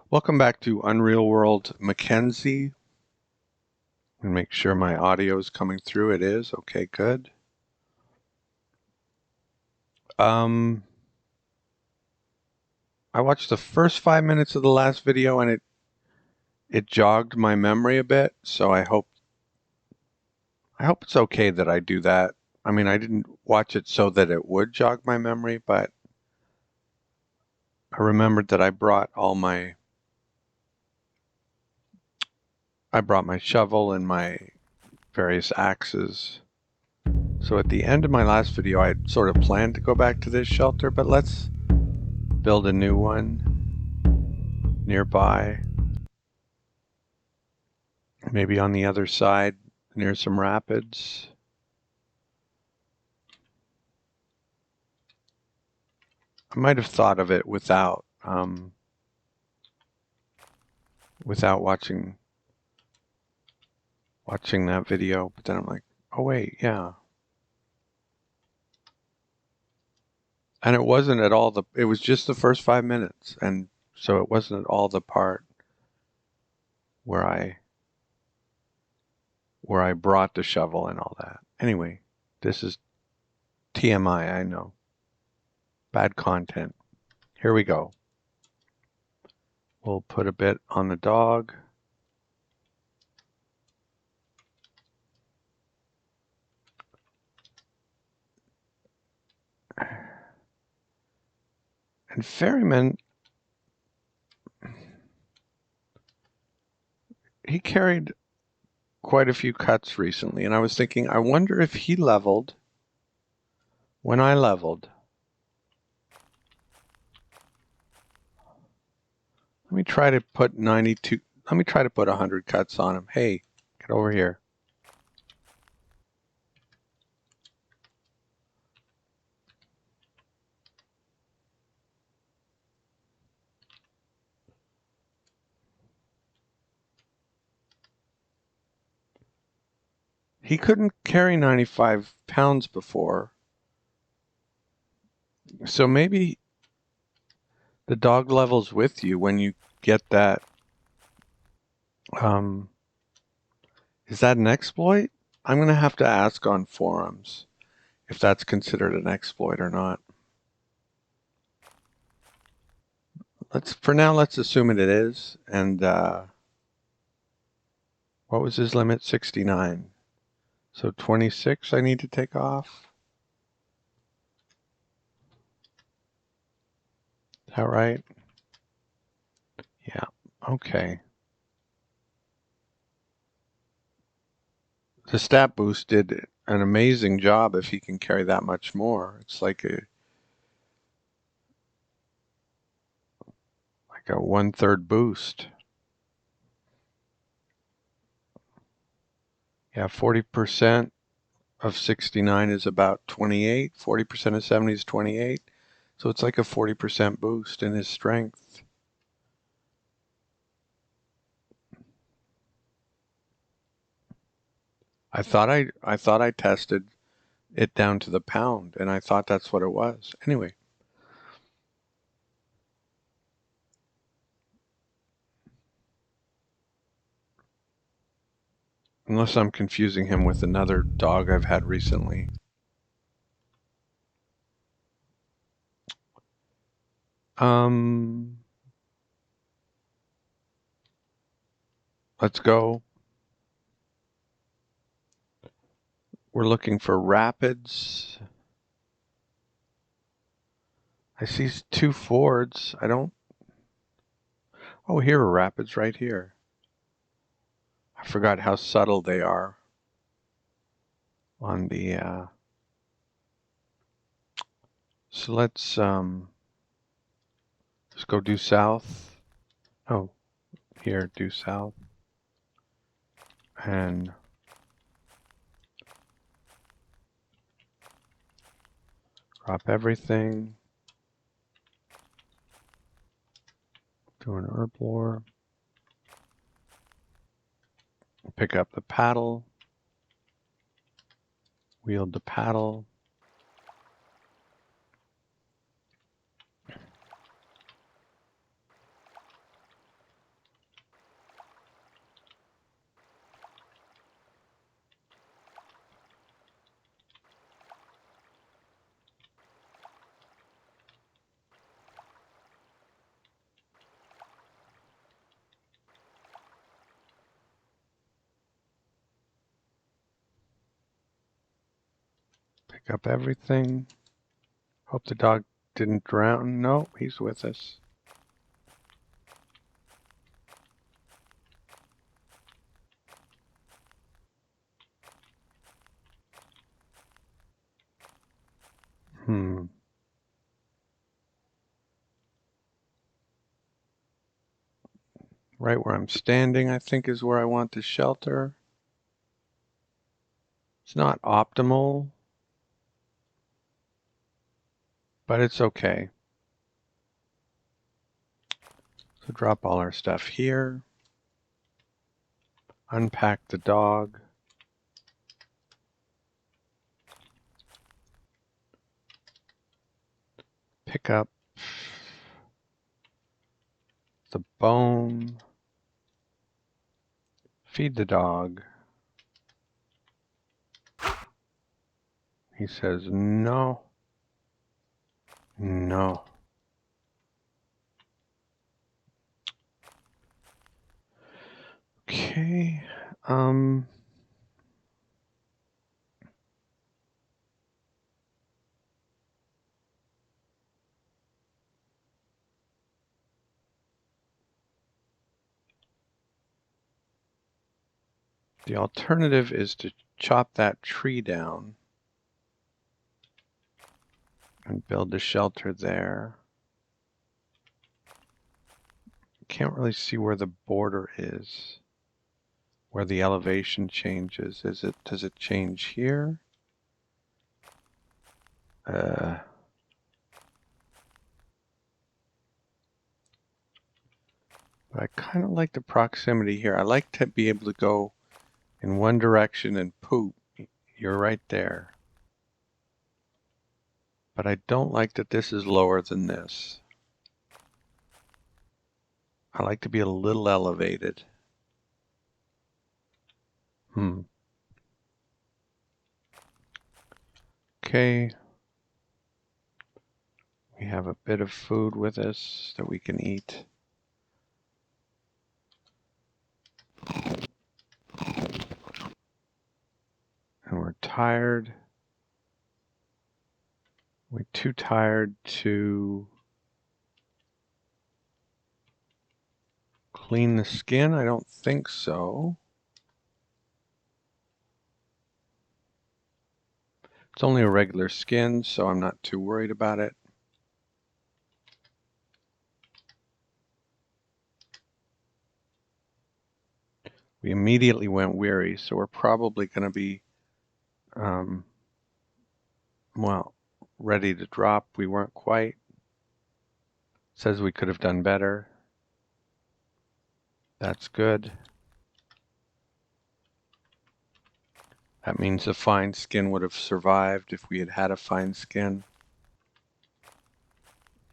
Welcome back to Unreal World Mackenzie. And make sure my audio is coming through. It is. Okay, good. I watched the first 5 minutes of the last video and it jogged my memory a bit, so I hope it's okay that I do that. I mean, I didn't watch it so that it would jog my memory, but I remembered that I brought my shovel and my various axes. So at the end of my last video, I had sort of planned to go back to this shelter, but let's build a new one nearby. Maybe on the other side near some rapids. I might have thought of it without watching that video, but then I'm like, oh wait, yeah. And it wasn't at all it was just the first 5 minutes, and so it wasn't at all the part where I brought the shovel and all that. Anyway, this is TMI, I know. Bad content. Here we go. We'll put a bit on the dog. And Ferryman, he carried quite a few cuts recently, and I was thinking, I wonder if he leveled when I leveled. Let me try to put 92, let me try to put 100 cuts on him. Hey, get over here. He couldn't carry 95 pounds before. So maybe the dog levels with you when you get that. Is that an exploit? I'm going to have to ask on forums if that's considered an exploit or not. For now, let's assume it is. And what was his limit? 69. So 26 I need to take off. Is that right? Yeah, okay. The stat boost did an amazing job if he can carry that much more. It's like a 1/3 boost. Yeah, 40% of 69 is about 28. 40% of 70 is 28. So it's like a 40% boost in his strength. I thought I tested it down to the pound, and I thought that's what it was. Anyway. Unless I'm confusing him with another dog I've had recently. Let's go. We're looking for rapids. I see 2 fords. Oh, here are rapids right here. I forgot how subtle they are on the, so let's go due south. Oh, here, due south. And drop everything. Do an herb lore. Pick up the paddle. Wield the paddle. Pick up everything. Hope the dog didn't drown. No, he's with us. Right where I'm standing, I think, is where I want the shelter. It's not optimal, but it's okay. So drop all our stuff here. Unpack the dog. Pick up the bone. Feed the dog. He says, no. No. Okay. The alternative is to chop that tree down and build a shelter there. Can't really see where the border is, where the elevation changes. Does it change here? But I kind of like the proximity here. I like to be able to go in one direction and poop. You're right there. But I don't like that this is lower than this. I like to be a little elevated. Okay. We have a bit of food with us that we can eat. And we're tired. We're too tired to clean the skin? I don't think so. It's only a regular skin, so I'm not too worried about it. We immediately went weary, so we're probably going to be, well, ready to drop. We weren't quite. Says we could have done better. That's good. That means the fine skin would have survived if we had had a fine skin.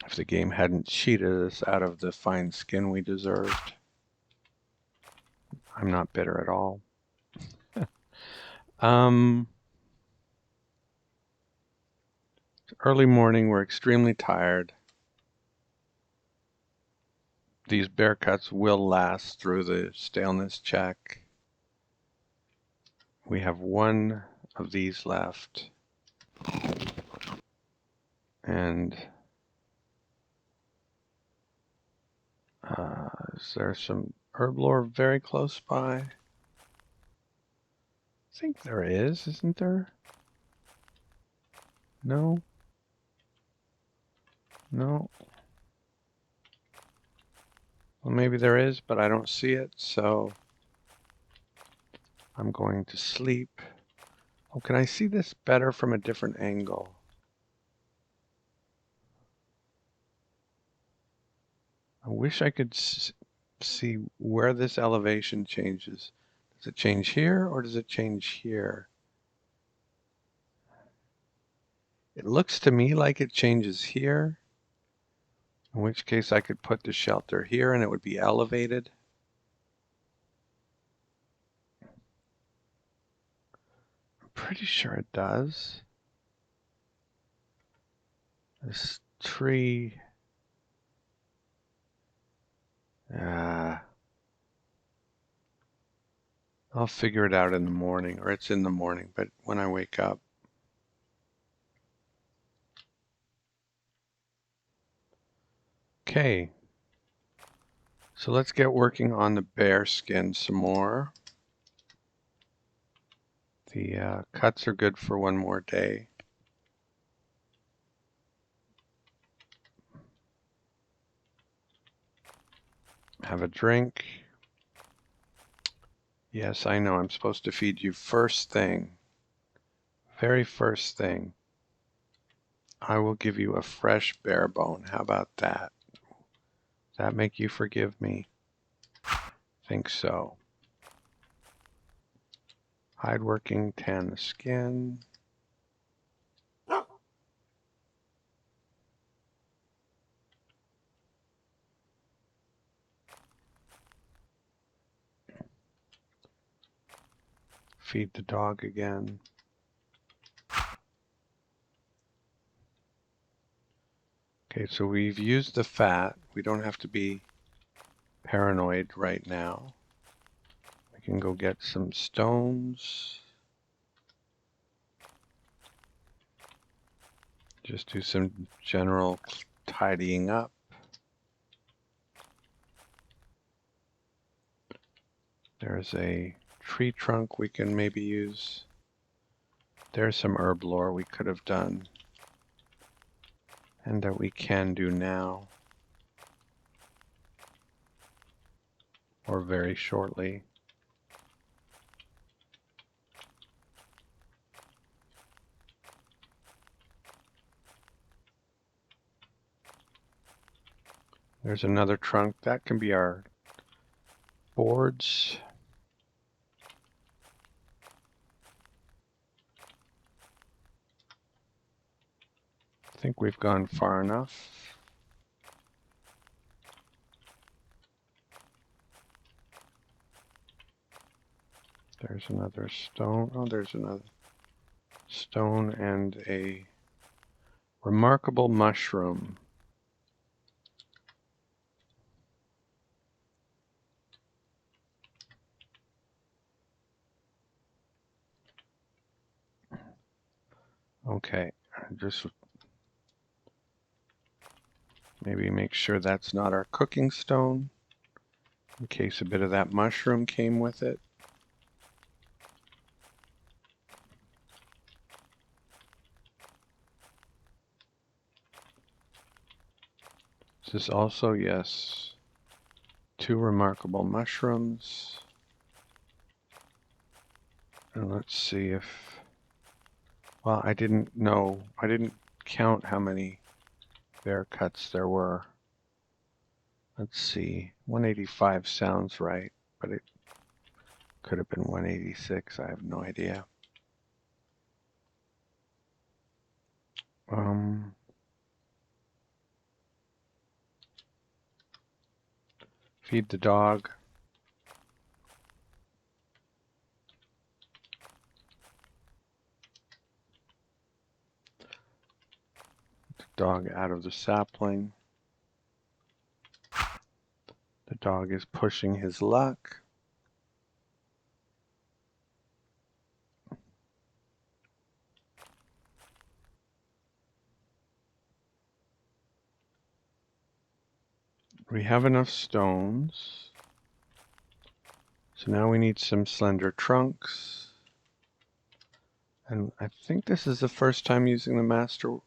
If the game hadn't cheated us out of the fine skin we deserved. I'm not bitter at all. Early morning, we're extremely tired. These bear cuts will last through the staleness check. We have one of these left. And is there some herb lore very close by? I think there is, isn't there? No? No? Well, maybe there is, but I don't see it, so I'm going to sleep. Oh, can I see this better from a different angle? I wish I could see where this elevation changes. Does it change here or does it change here? It looks to me like it changes here, in which case I could put the shelter here and it would be elevated. I'm pretty sure it does. This tree, I'll figure it out in the morning, or it's in the morning, but when I wake up. Okay, so let's get working on the bear skin some more. The cuts are good for one more day. Have a drink. Yes, I know I'm supposed to feed you first thing. Very first thing. I will give you a fresh bear bone. How about that? Does that make you forgive me? Think so. Hide working, tan the skin. Feed the dog again. Okay, so we've used the fat. We don't have to be paranoid right now. We can go get some stones. Just do some general tidying up. There's a tree trunk we can maybe use. There's some herb lore we could have done and that we can do now or very shortly. There's another trunk. That can be our boards. I think we've gone far enough. There's another stone. Oh, there's another stone and a remarkable mushroom. Okay, just maybe make sure that's not our cooking stone in case a bit of that mushroom came with it. This is also, yes, 2 remarkable mushrooms. And let's see if, well, I didn't count how many bear cuts there were. Let's see, 185 sounds right, but it could have been 186, I have no idea. Feed the dog. The dog out of the sapling. The dog is pushing his luck. We have enough stones. So now we need some slender trunks. And I think this is the first time using the Masterwork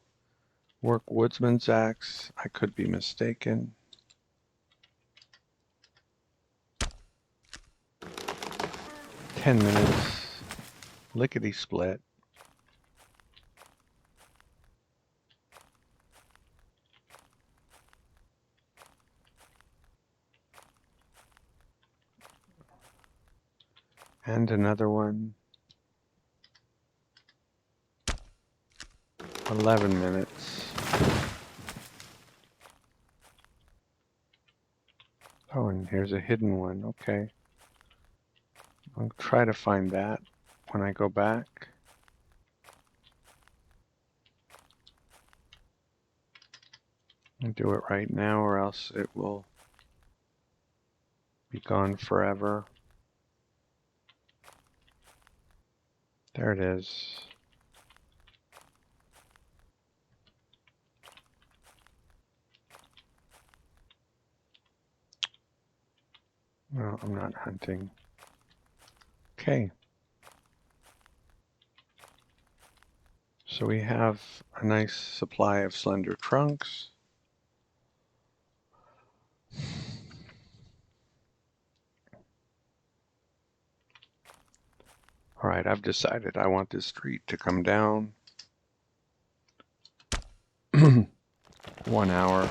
Woodsman's Axe. I could be mistaken. "10 minutes. Lickety split." And another one. 11 minutes. Oh, and here's a hidden one. Okay. I'll try to find that when I go back. I'll do it right now or else it will be gone forever. There it is. No, I'm not hunting. Okay. So we have a nice supply of slender trunks. All right, I've decided I want this street to come down 1 hour.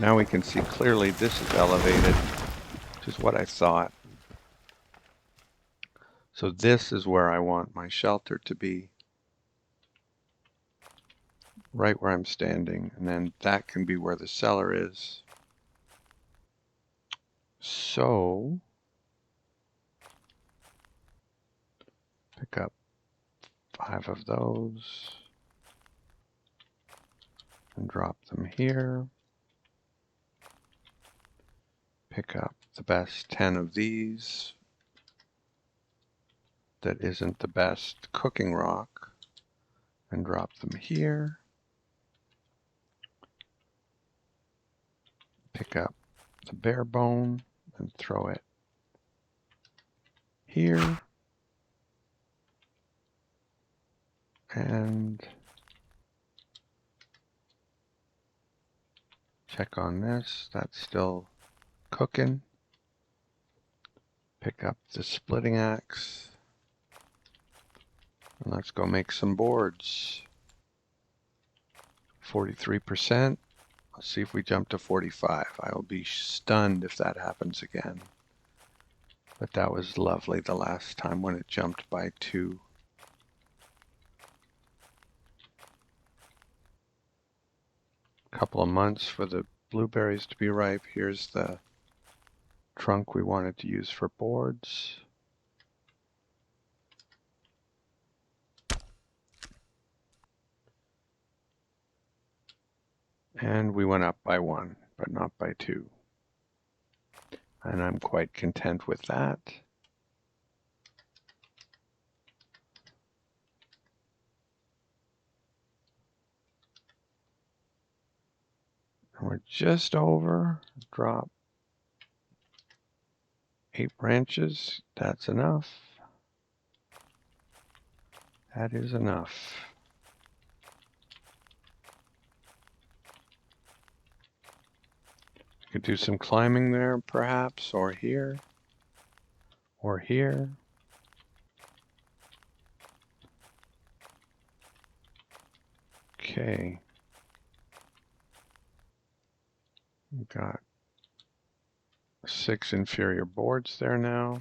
Now we can see clearly this is elevated, which is what I thought. So this is where I want my shelter to be, right where I'm standing, and then that can be where the cellar is. So pick up 5 of those and drop them here. Pick up the best 10 of these. That isn't the best cooking rock, and drop them here. Pick up the bare bone and throw it here. And check on this, that's still cooking. Pick up the splitting axe. And let's go make some boards. 43%. Let's see if we jump to 45. I will be stunned if that happens again. But that was lovely the last time when it jumped by 2. Couple of months for the blueberries to be ripe. Here's the trunk we wanted to use for boards. And we went up by 1, but not by 2. And I'm quite content with that. And we're just over. Drop 8 branches. That's enough. That is enough. Could do some climbing there, perhaps, or here, or here. Okay. We've got 6 inferior boards there now.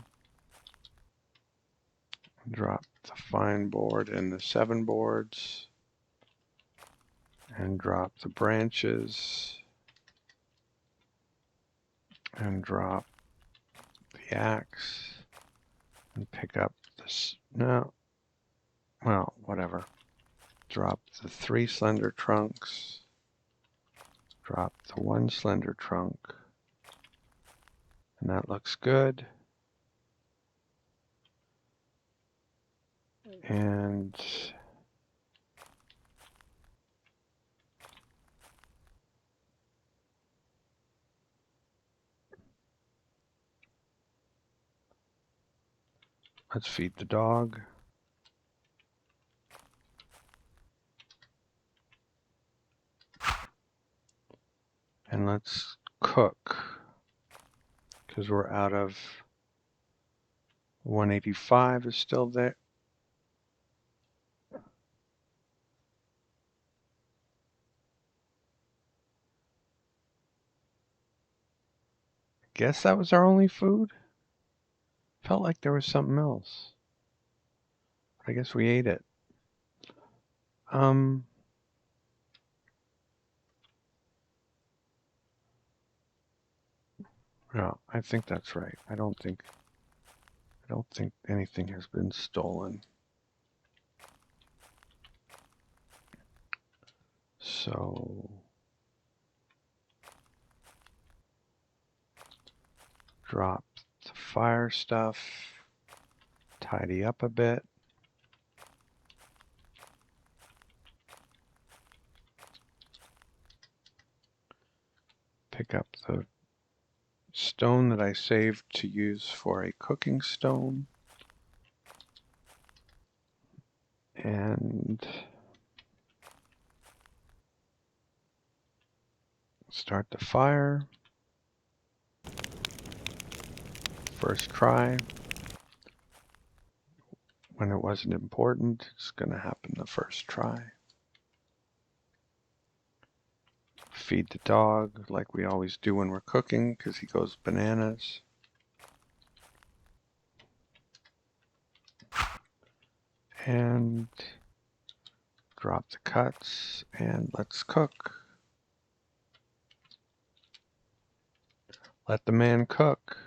Drop the fine board and the 7 boards. And drop the branches. And drop the axe. And pick up this. No. Well, whatever. Drop the 3 slender trunks. Drop the 1 slender trunk. And that looks good. And let's feed the dog. And let's cook, because we're out of 185 is still there. Guess that was our only food. Felt like there was something else. I guess we ate it. No, I think that's right. I don't think anything has been stolen. So drop the fire stuff, tidy up a bit. Pick up the stone that I saved to use for a cooking stone. And start the fire. First try. When it wasn't important, it's going to happen the first try. Feed the dog like we always do when we're cooking because he goes bananas. And drop the cuts and let's cook. Let the man cook.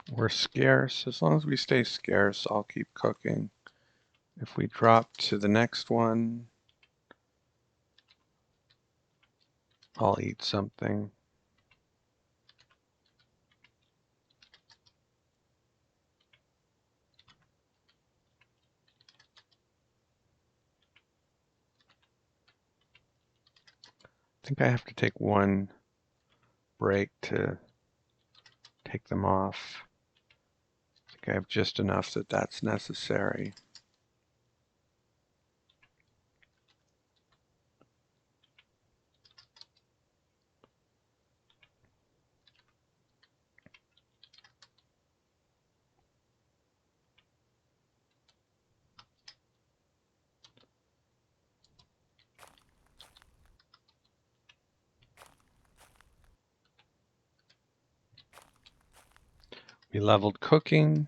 We're scarce. As long as we stay scarce, I'll keep cooking. If we drop to the next one, I'll eat something. I think I have to take one break to take them off. I think I have just enough that that's necessary. We leveled cooking.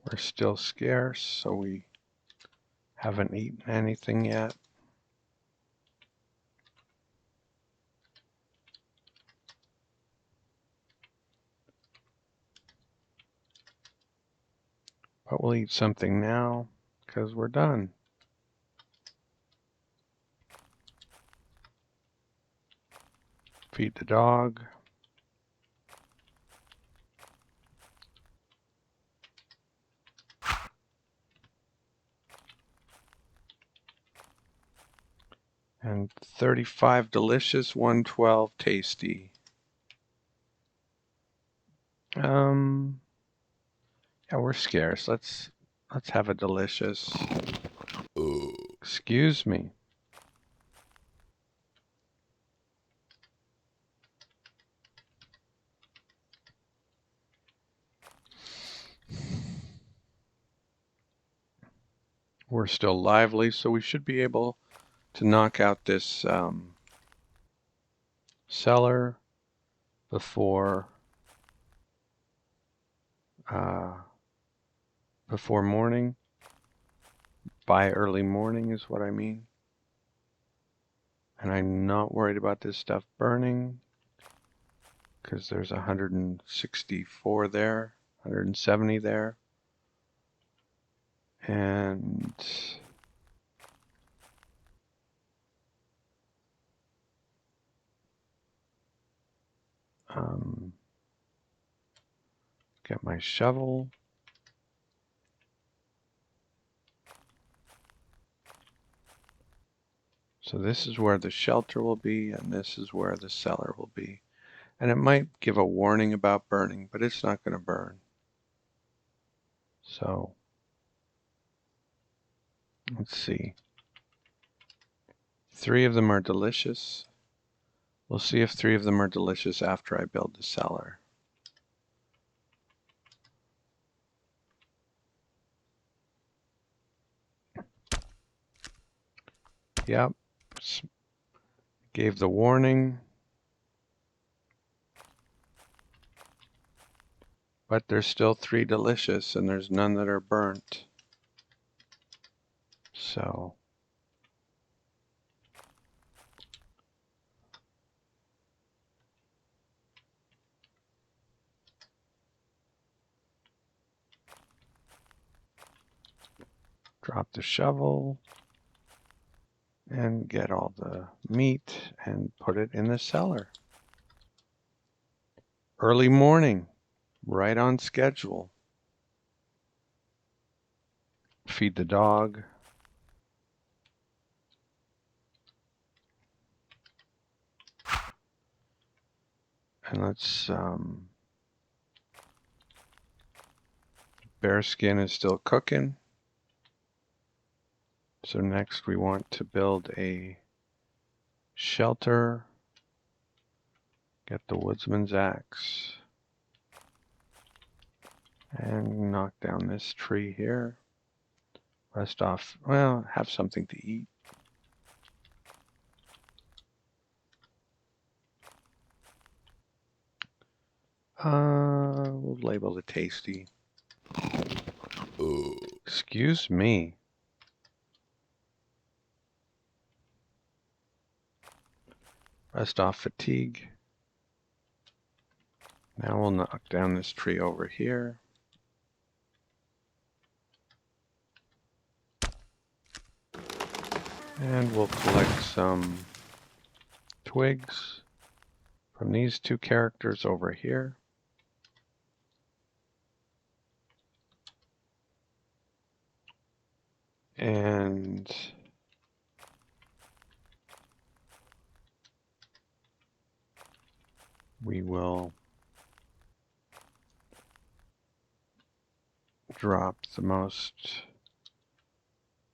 We're still scarce, so we haven't eaten anything yet. But we'll eat something now because we're done. Feed the dog. And 35 delicious, 112 tasty. Yeah, we're scarce. Let's have a delicious. Excuse me. We're still lively, so we should be able to knock out this cellar before morning. By early morning is what I mean. And I'm not worried about this stuff burning because there's 164 there, 170 there. And get my shovel. So this is where the shelter will be, and this is where the cellar will be. And it might give a warning about burning, but it's not going to burn. So let's see. 3 of them are delicious. We'll see if 3 of them are delicious after I build the cellar. Yep. Gave the warning. But there's still 3 delicious, and there's none that are burnt. So Drop the shovel and get all the meat and put it in the cellar. Early morning, right on schedule. Feed the dog. And let's, bear skin is still cooking. So next we want to build a shelter. Get the woodsman's axe. And knock down this tree here. Rest off, well, have something to eat. We'll label it tasty. Excuse me. Rest off fatigue. Now we'll knock down this tree over here. And we'll collect some twigs from these two characters over here. And we will drop the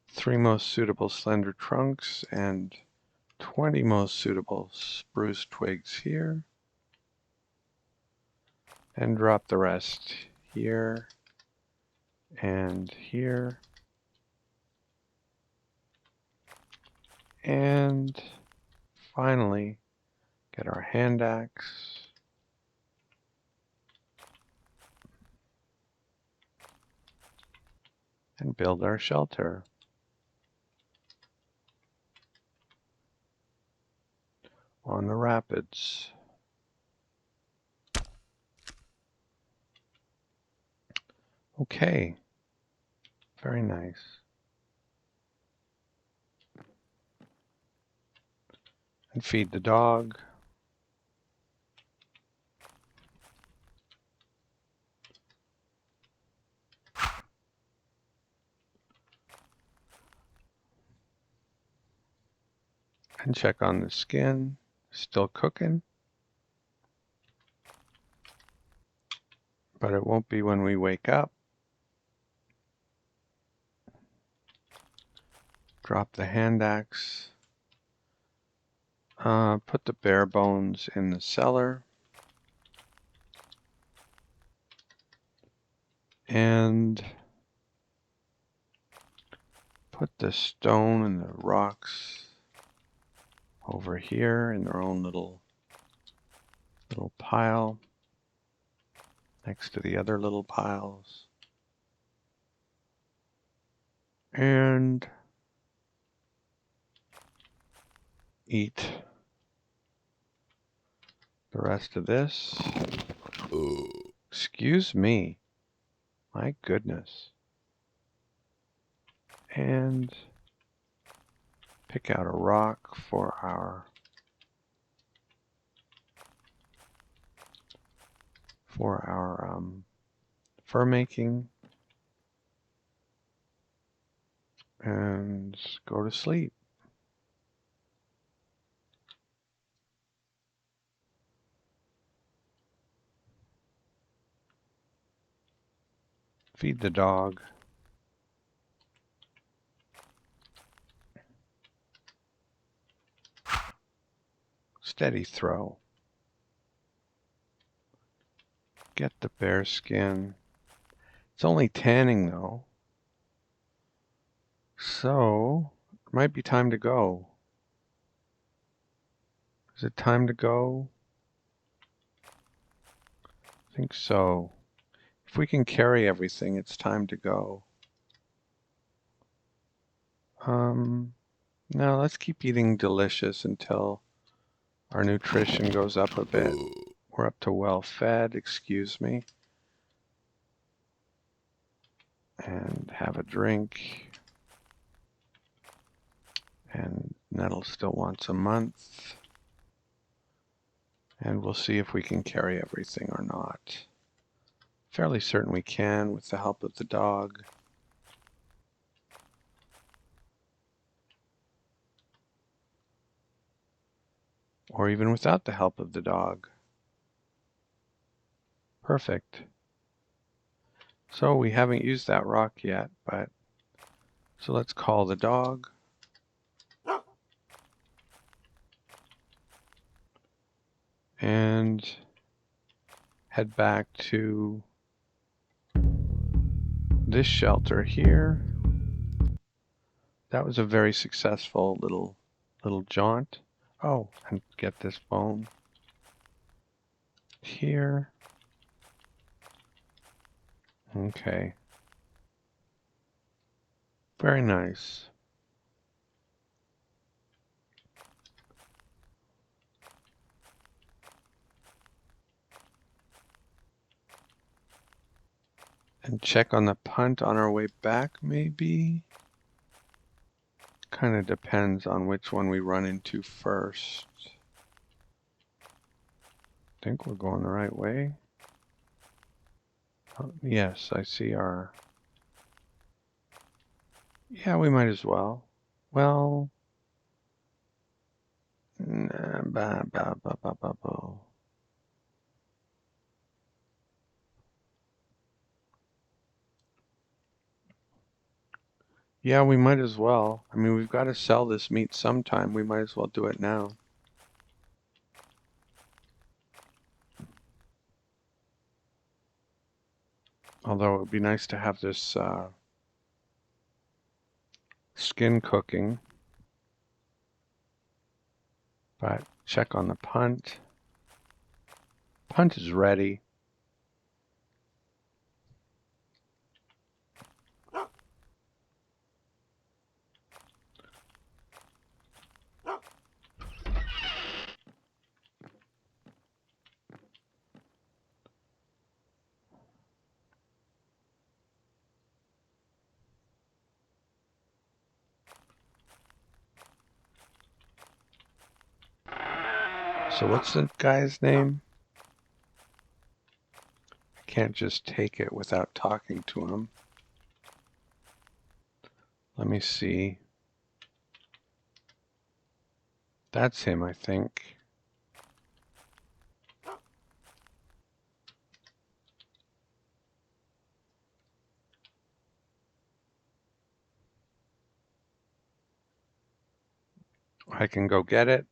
three most suitable slender trunks and 20 most suitable spruce twigs here. And drop the rest here and here. And finally, get our hand axe. And build our shelter. On the rapids. Okay, very nice. And feed the dog. And check on the skin. Still cooking. But it won't be when we wake up. Drop the hand axe. Put the bare bones in the cellar. And put the stone and the rocks over here in their own little pile next to the other little piles. And eat the rest of this. Excuse me. My goodness. And pick out a rock for our fur making. And go to sleep. Feed the dog. Steady throw. Get the bear skin. It's only tanning though. So, it might be time to go. Is it time to go? I think so. If we can carry everything, it's time to go. No, let's keep eating delicious until our nutrition goes up a bit. We're up to well fed, excuse me. And have a drink. And Nettle still wants a month. And we'll see if we can carry everything or not. Fairly certain we can with the help of the dog. Or even without the help of the dog. Perfect. So we haven't used that rock yet, but so let's call the dog. And head back to this shelter here. That was a very successful little jaunt. Oh, and get this bone here. Okay. Very nice. And check on the punt on our way back, maybe? Kind of depends on which one we run into first. I think we're going the right way. Oh, yes, I see our... Yeah, we might as well. Well... Yeah, we might as well. I mean, we've got to sell this meat sometime. We might as well do it now. Although it would be nice to have this skin cooking. But check on the punt. Punt is ready. So what's the guy's name? I can't just take it without talking to him. Let me see. That's him, I think. I can go get it.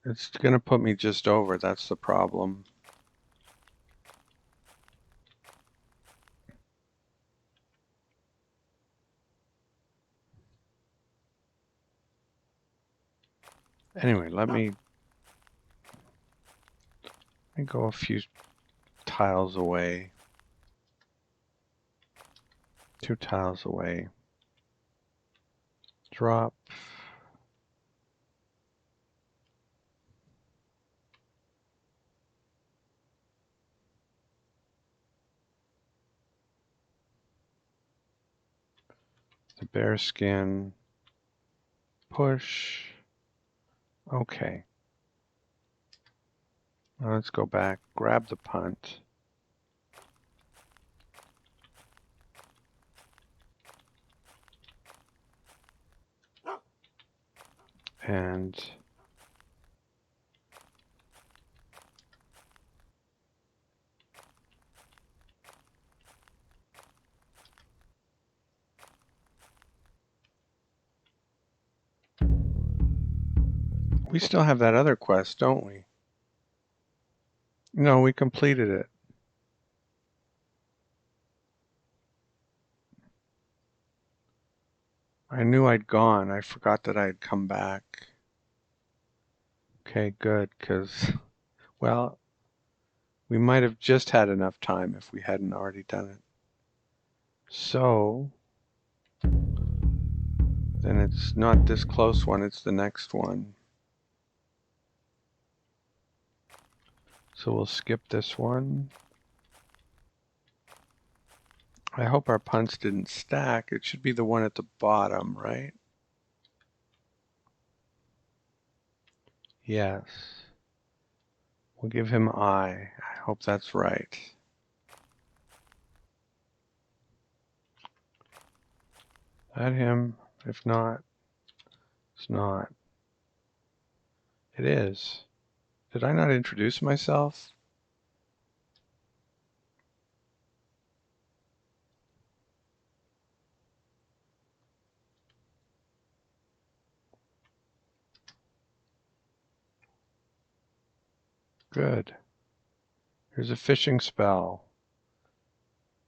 It's going to put me just over. That's the problem. Anyway, let me go a few tiles away. 2 tiles away. Drop. The bear skin. Push. Okay. Now let's go back. Grab the punt. And we still have that other quest, don't we? No, we completed it. I knew I'd gone. I forgot that I had come back. Okay, good, because, well, we might have just had enough time if we hadn't already done it. So then it's not this close one, it's the next one. So we'll skip this one. I hope our punts didn't stack. It should be the one at the bottom, right? Yes. We'll give him I. I hope that's right. That him? If not, it's not. It is. Did I not introduce myself? Good. Here's a fishing spell.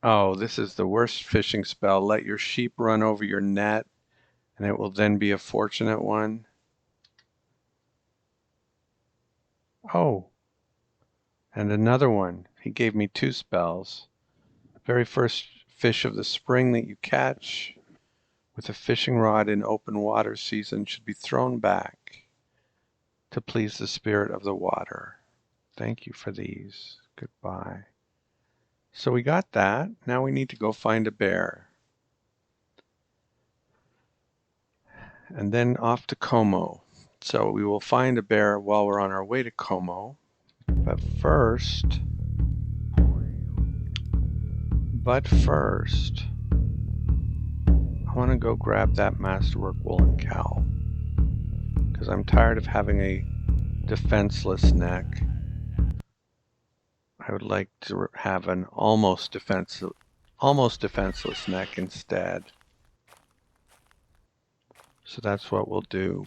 Oh, this is the worst fishing spell. Let your sheep run over your net, and it will then be a fortunate one. Oh, and another one. He gave me 2 spells. Very first fish of the spring that you catch with a fishing rod in open water season should be thrown back to please the spirit of the water. Thank you for these. Goodbye. So we got that. Now we need to go find a bear. And then off to Como. So we will find a bear while we're on our way to Como. But first, I want to go grab that Masterwork woolen cowl, because I'm tired of having a defenseless neck. I would like to have an almost defenseless neck instead. So that's what we'll do.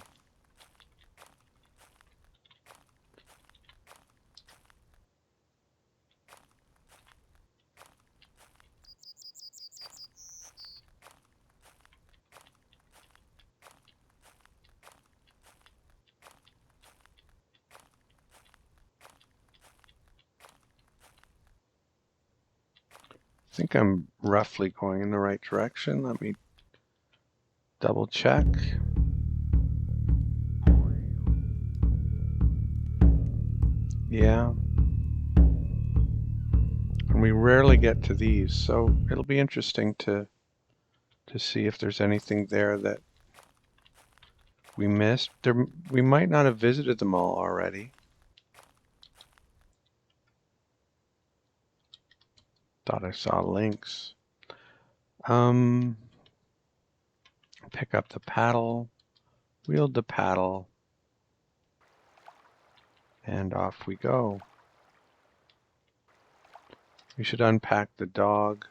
I think I'm roughly going in the right direction. Let me double check. Yeah. And we rarely get to these, so it'll be interesting to see if there's anything there that we missed. We might not have visited them all already. Thought I saw links. Pick up the paddle, wield the paddle, and off we go. We should unpack the dog.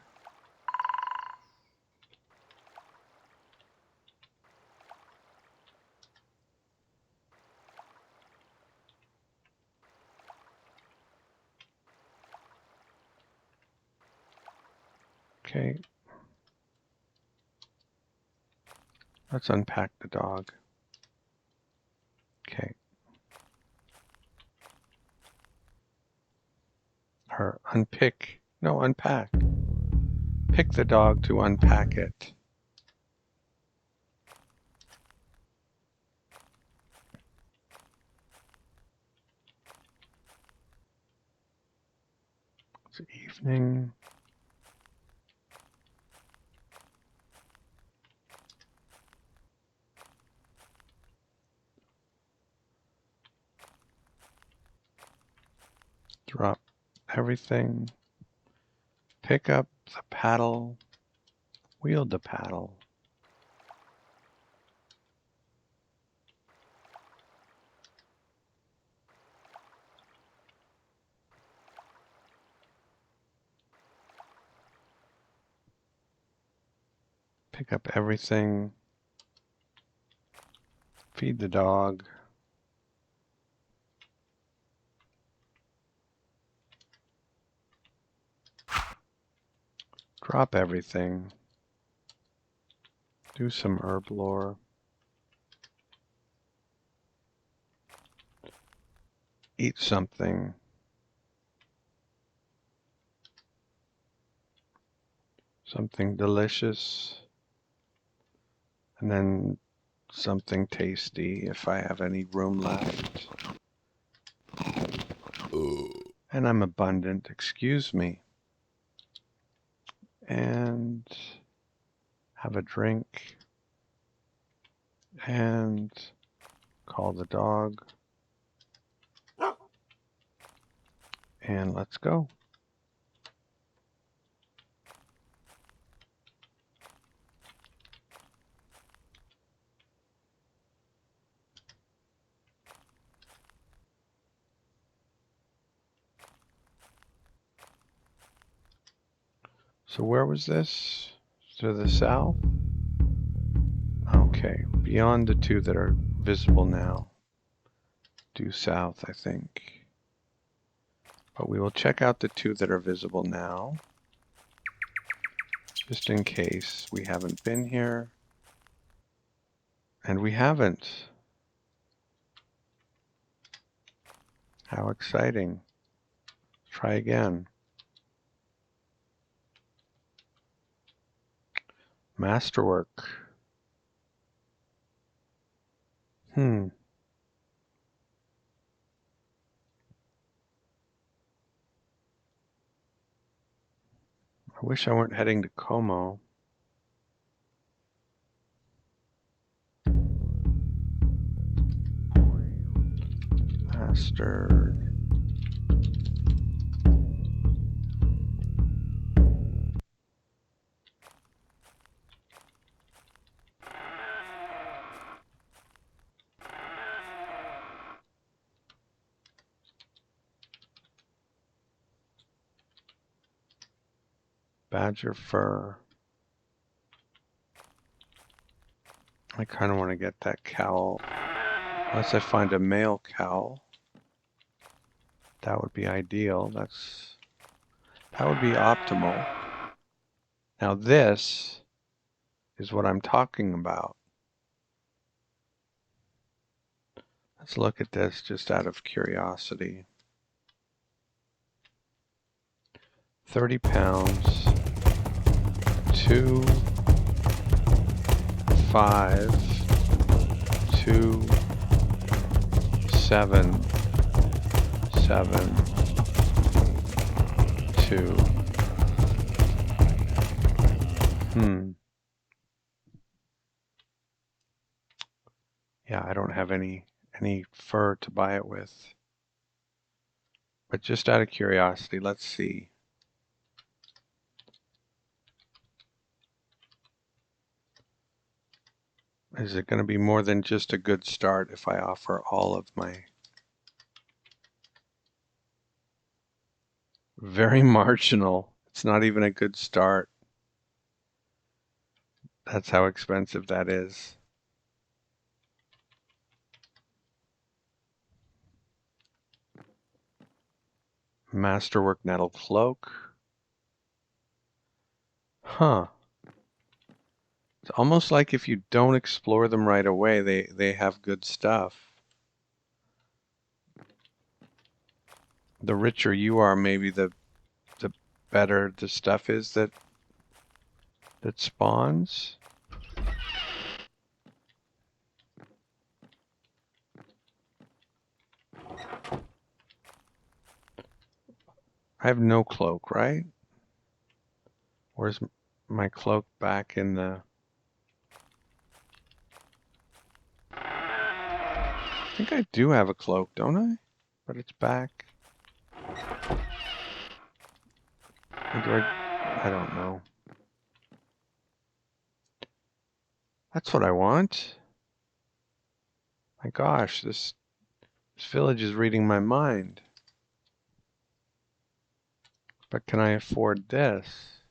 Okay. Let's unpack the dog. Okay. Or unpick. No, unpack. Pick the dog to unpack it. It's evening. Drop everything. Pick up the paddle. Wield the paddle. Pick up everything. Feed the dog. Drop everything. Do some herb lore. Eat something. something delicious, and then something tasty if I have any room left. And I'm abundant, excuse me. And have a drink and call the dog. And let's go. So where was this? To the south? Okay, beyond the two that are visible now. Due south, I think. But we will check out the two that are visible now, just in case we haven't been here. And we haven't. How exciting. Try again. Masterwork. I wish I weren't heading to Como. Master. Badger fur. I kind of want to get that cowl. Unless I find a male cowl. That would be ideal. That would be optimal. Now this is what I'm talking about. Let's look at this just out of curiosity. 30 pounds, 2, 5, 2, 7, 7, 2. Yeah, I don't have any fur to buy it with. But just out of curiosity, let's see. Is it going to be more than just a good start if I offer all of my very marginal? It's not even a good start. That's how expensive that is. Masterwork nettle cloak. Huh. It's almost like if you don't explore them right away, they have good stuff. The richer you are, maybe the better the stuff is that spawns. I have no cloak, right? Where's my cloak back in the... I think I do have a cloak, don't I? But it's back. Or do I don't know. That's what I want. My gosh, this village is reading my mind. But can I afford this?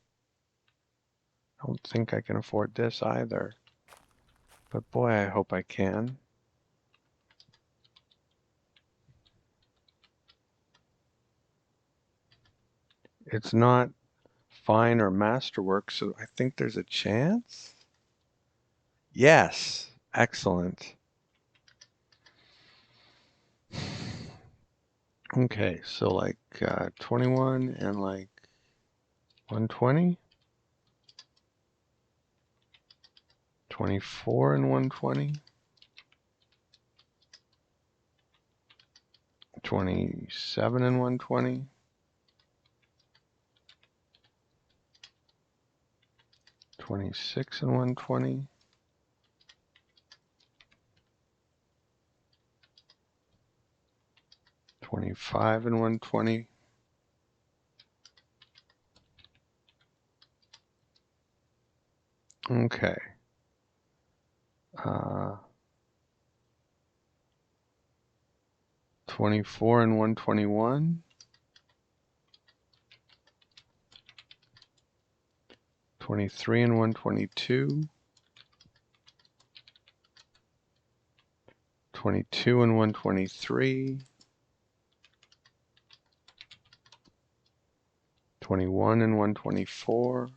I don't think I can afford this either. But boy, I hope I can. It's not fine or masterwork, so I think there's a chance? Yes, excellent. Okay, so like 21 and like 120? 24 and 120. 27 and 120. 26 and 120. 25 and 120. 24 and 121. 23 and 122. 22 and 123. 21 and 124.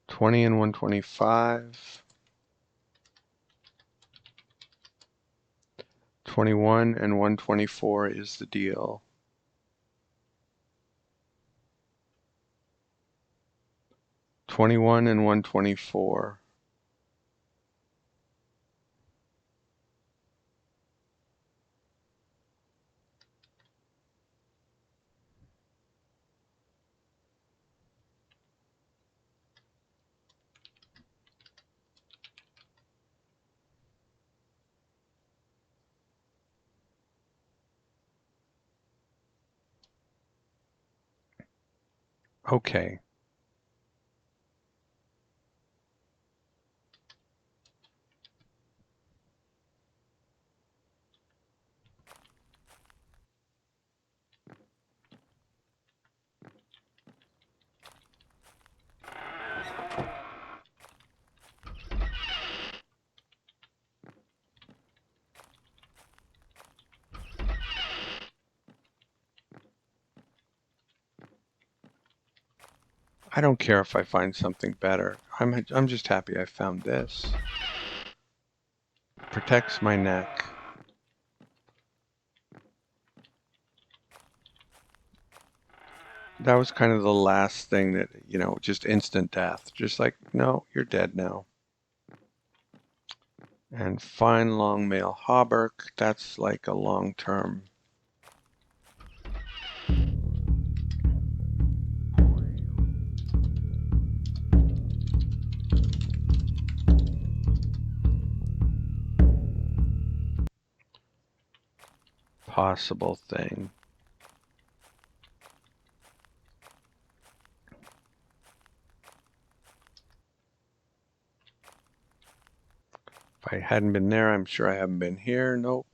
20 and 125. 21 and 124 is the deal. 21 and 124. Okay. I don't care if I find something better. I'm just happy I found this. Protects my neck. That was kind of the last thing that, just instant death. Just like, no, you're dead now. And fine long male hauberk, that's like a long-term. Possible thing. If I hadn't been there, I'm sure I haven't been here. Nope.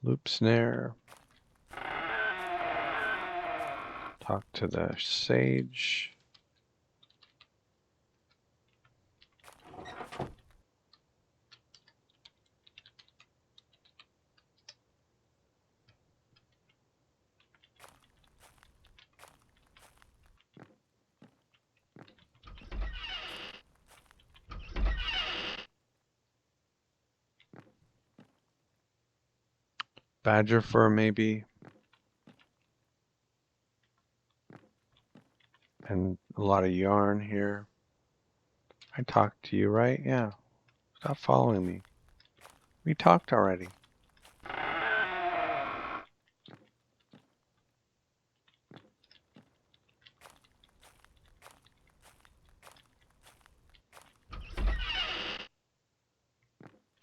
Loop snare. Talk to the sage. Badger fur, maybe. And a lot of yarn here. I talked to you, right? Yeah. Stop following me. We talked already.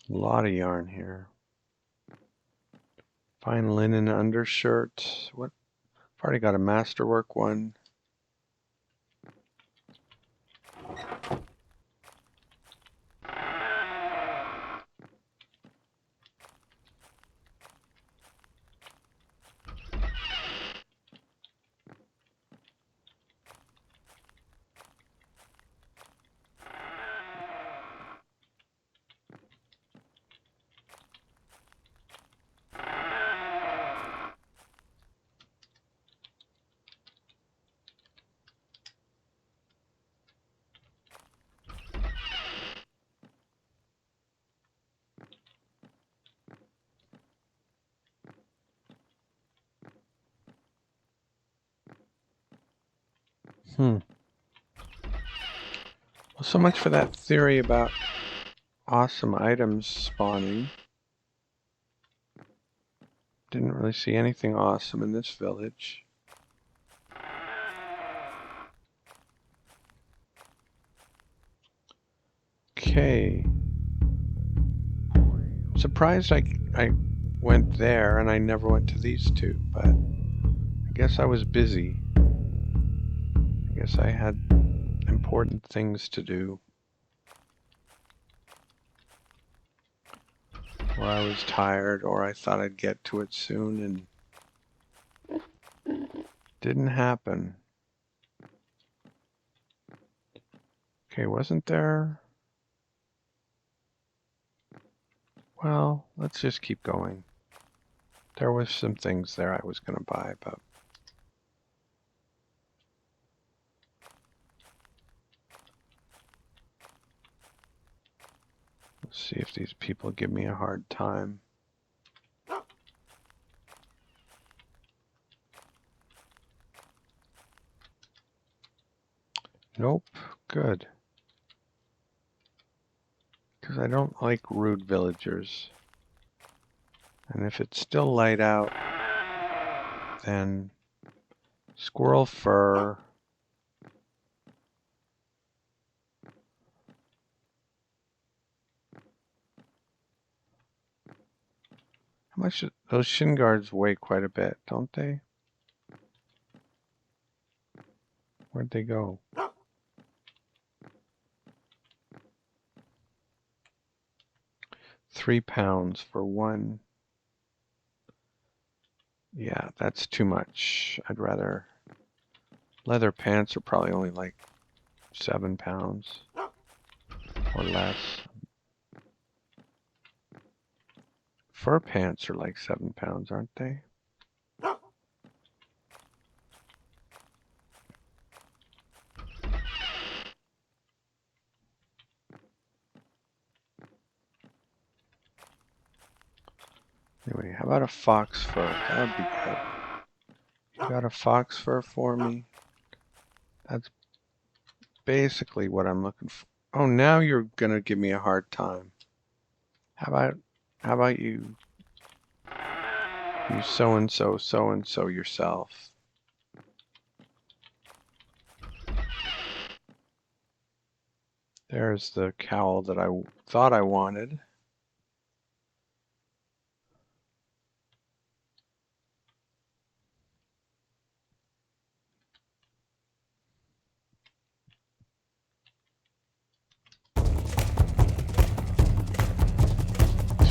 A lot of yarn here. Fine linen undershirt. What? I've already got a masterwork one. Well, so much for that theory about awesome items spawning. Didn't really see anything awesome in this village. Okay. Surprised I went there and I never went to these two, but I guess I was busy. I guess I had important things to do. Or I was tired, or I thought I'd get to it soon and didn't happen. Okay, wasn't there? Well, let's just keep going. There was some things there I was going to buy, but let's see if these people give me a hard time. Nope, good. Because I don't like rude villagers. And if it's still light out, then squirrel fur. How much? Those shin guards weigh quite a bit, don't they? Where'd they go? £3 for one. Yeah, that's too much. I'd rather... Leather pants are probably only like £7 or less. Fur pants are like £7, aren't they? Anyway, how about a fox fur? That would be good. You got a fox fur for me? That's basically what I'm looking for. Oh, now you're gonna give me a hard time. How about you so and so yourself? There's the cowl that I thought I wanted.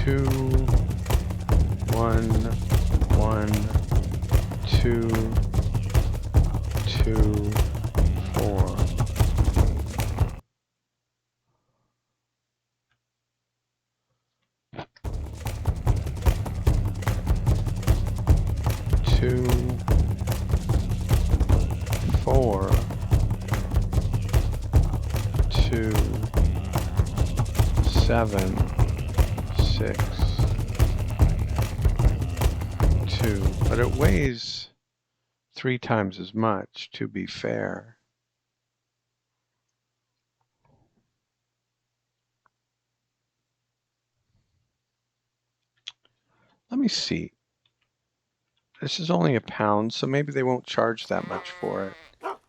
Two, one, one, two, two, four. Two, four, two, 7, 6, 2. But it weighs 3 times as much, to be fair. Let me see. This is only £1, so maybe they won't charge that much for it.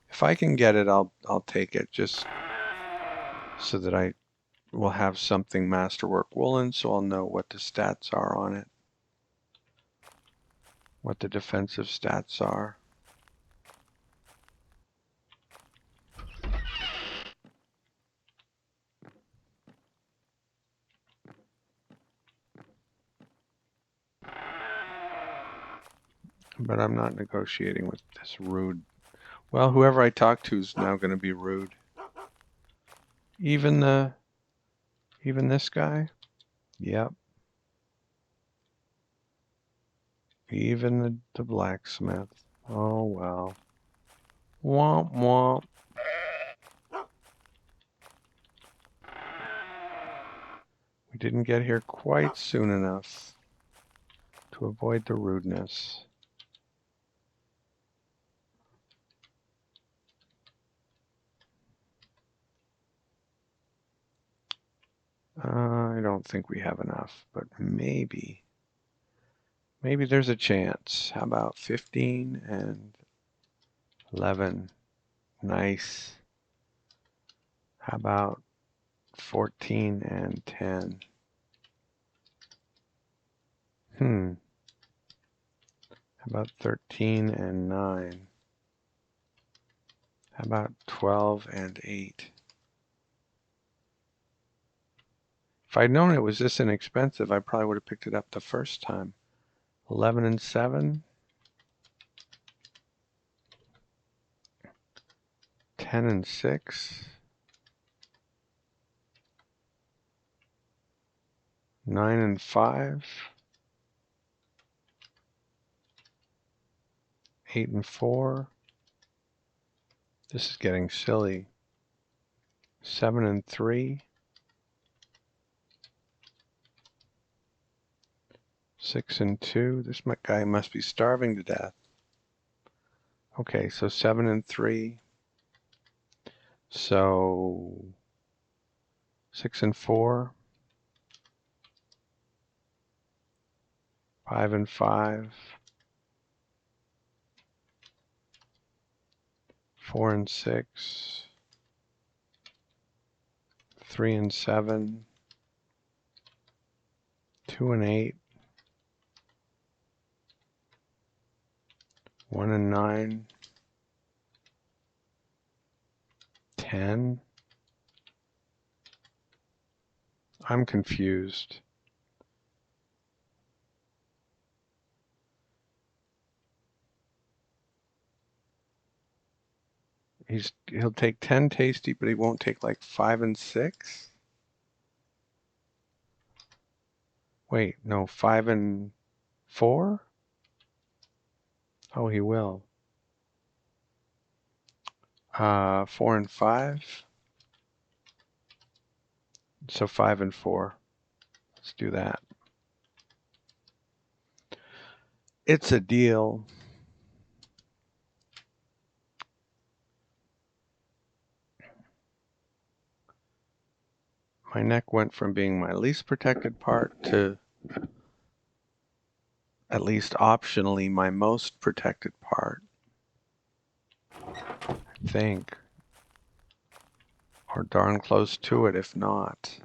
If I can get it, I'll take it, just so that I will have something masterwork woolen, so I'll know what the stats are on it, what the defensive stats are. But I'm not negotiating with this rude. Well, whoever I talk to is now going to be rude. Even this guy? Yep. Even the blacksmith. Oh, well. Womp womp. We didn't get here quite soon enough to avoid the rudeness. I don't think we have enough, but maybe there's a chance. How about 15 and 11? Nice. How about 14 and 10? How about 13 and 9? How about 12 and 8? If I'd known it was this inexpensive, I probably would have picked it up the first time. 11 and 7? 10 and 6? 9 and 5? 8 and 4? This is getting silly. 7 and 3? 6 and 2? This guy must be starving to death. Okay, so 7 and 3. So 6 and 4. 5 and 5. 4 and 6. 3 and 7. 2 and 8. 1 and 9. 10. I'm confused. He'll take 10 tasty, but he won't take like 5 and 6? Wait, no, 5 and 4? Oh, he will. 4 and 5? So 5 and 4. Let's do that. It's a deal. My neck went from being my least protected part to at least optionally my most protected part, I think. Or darn close to it, if not.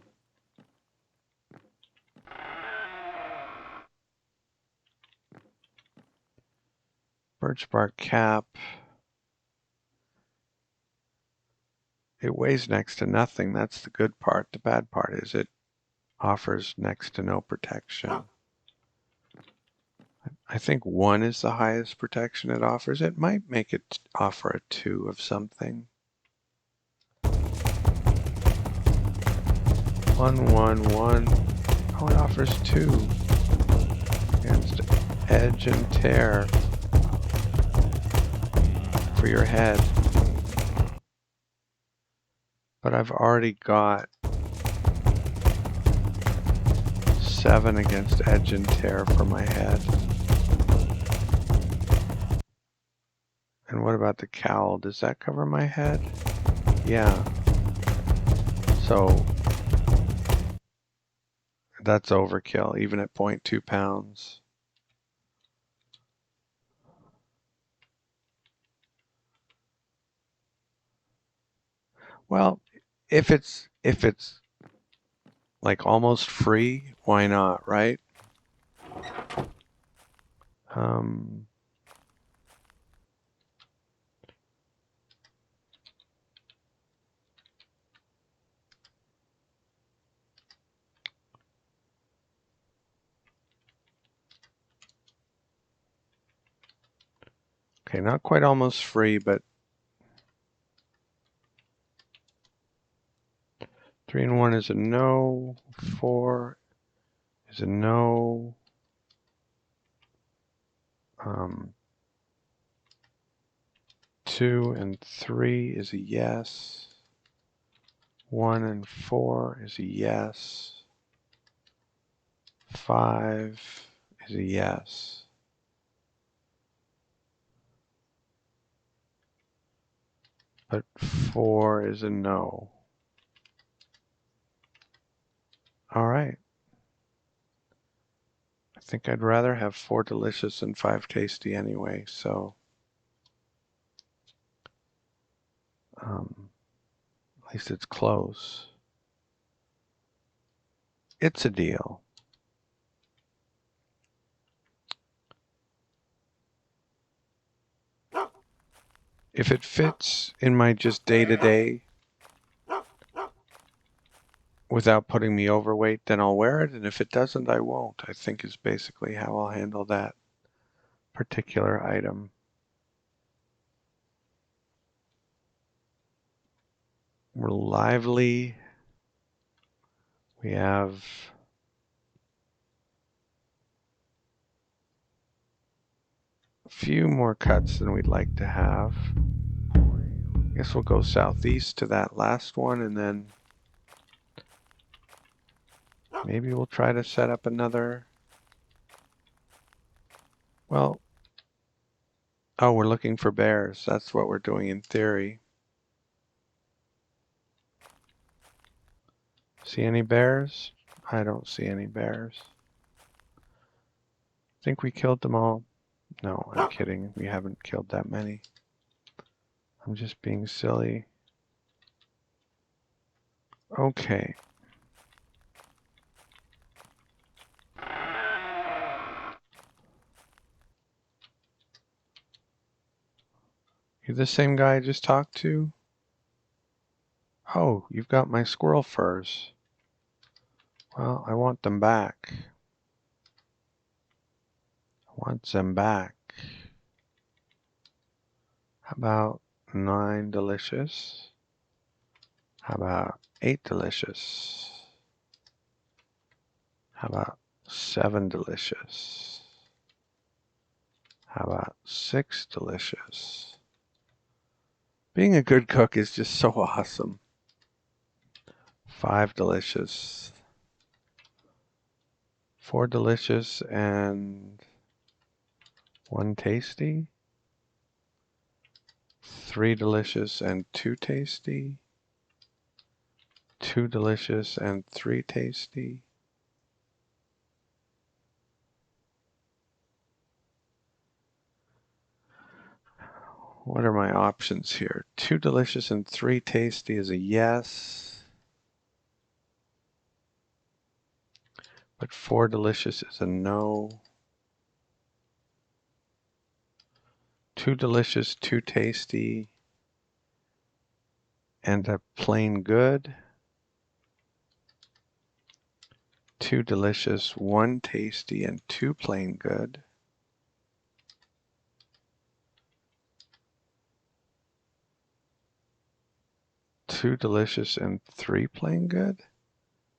Birch bark cap. It weighs next to nothing. That's the good part. The bad part is it offers next to no protection. I think 1 is the highest protection it offers. It might make it offer a 2 of something. 1, 1, 1. Oh, it offers 2 against edge and tear for your head. But I've already got 7 against edge and tear for my head. And what about the cowl? Does that cover my head? Yeah. So that's overkill, even at 0.2 pounds. Well, if it's like almost free, why not, right? Okay, not quite almost free, but 3 and 1 is a no. 4 is a no. 2 and 3 is a yes. 1 and 4 is a yes. 5 is a yes. But 4 is a no. All right. I think I'd rather have 4 delicious than 5 tasty anyway, so at least it's close. It's a deal. If it fits in my just day-to-day without putting me overweight, then I'll wear it, and if it doesn't, I won't, I think is basically how I'll handle that particular item. We're lively. We have a few more cuts than we'd like to have. I guess we'll go southeast to that last one, and then maybe we'll try to set up another. Well, oh, we're looking for bears. That's what we're doing in theory. See any bears? I don't see any bears. Think we killed them all? No, I'm kidding. We haven't killed that many. I'm just being silly. Okay. You're the same guy I just talked to? Oh, you've got my squirrel furs. Well, I want them back. I want them back. How about 9 delicious? How about 8 delicious? How about 7 delicious? How about 6 delicious? Being a good cook is just so awesome. 5 delicious. 4 delicious and 1 tasty. 3 delicious and 2 tasty. 2 delicious and 3 tasty. What are my options here? 2 delicious and 3 tasty is a yes. But 4 delicious is a no. 2 delicious, 2 tasty, and a plain good. 2 delicious, 1 tasty, and 2 plain good. Two delicious and 3 plain good?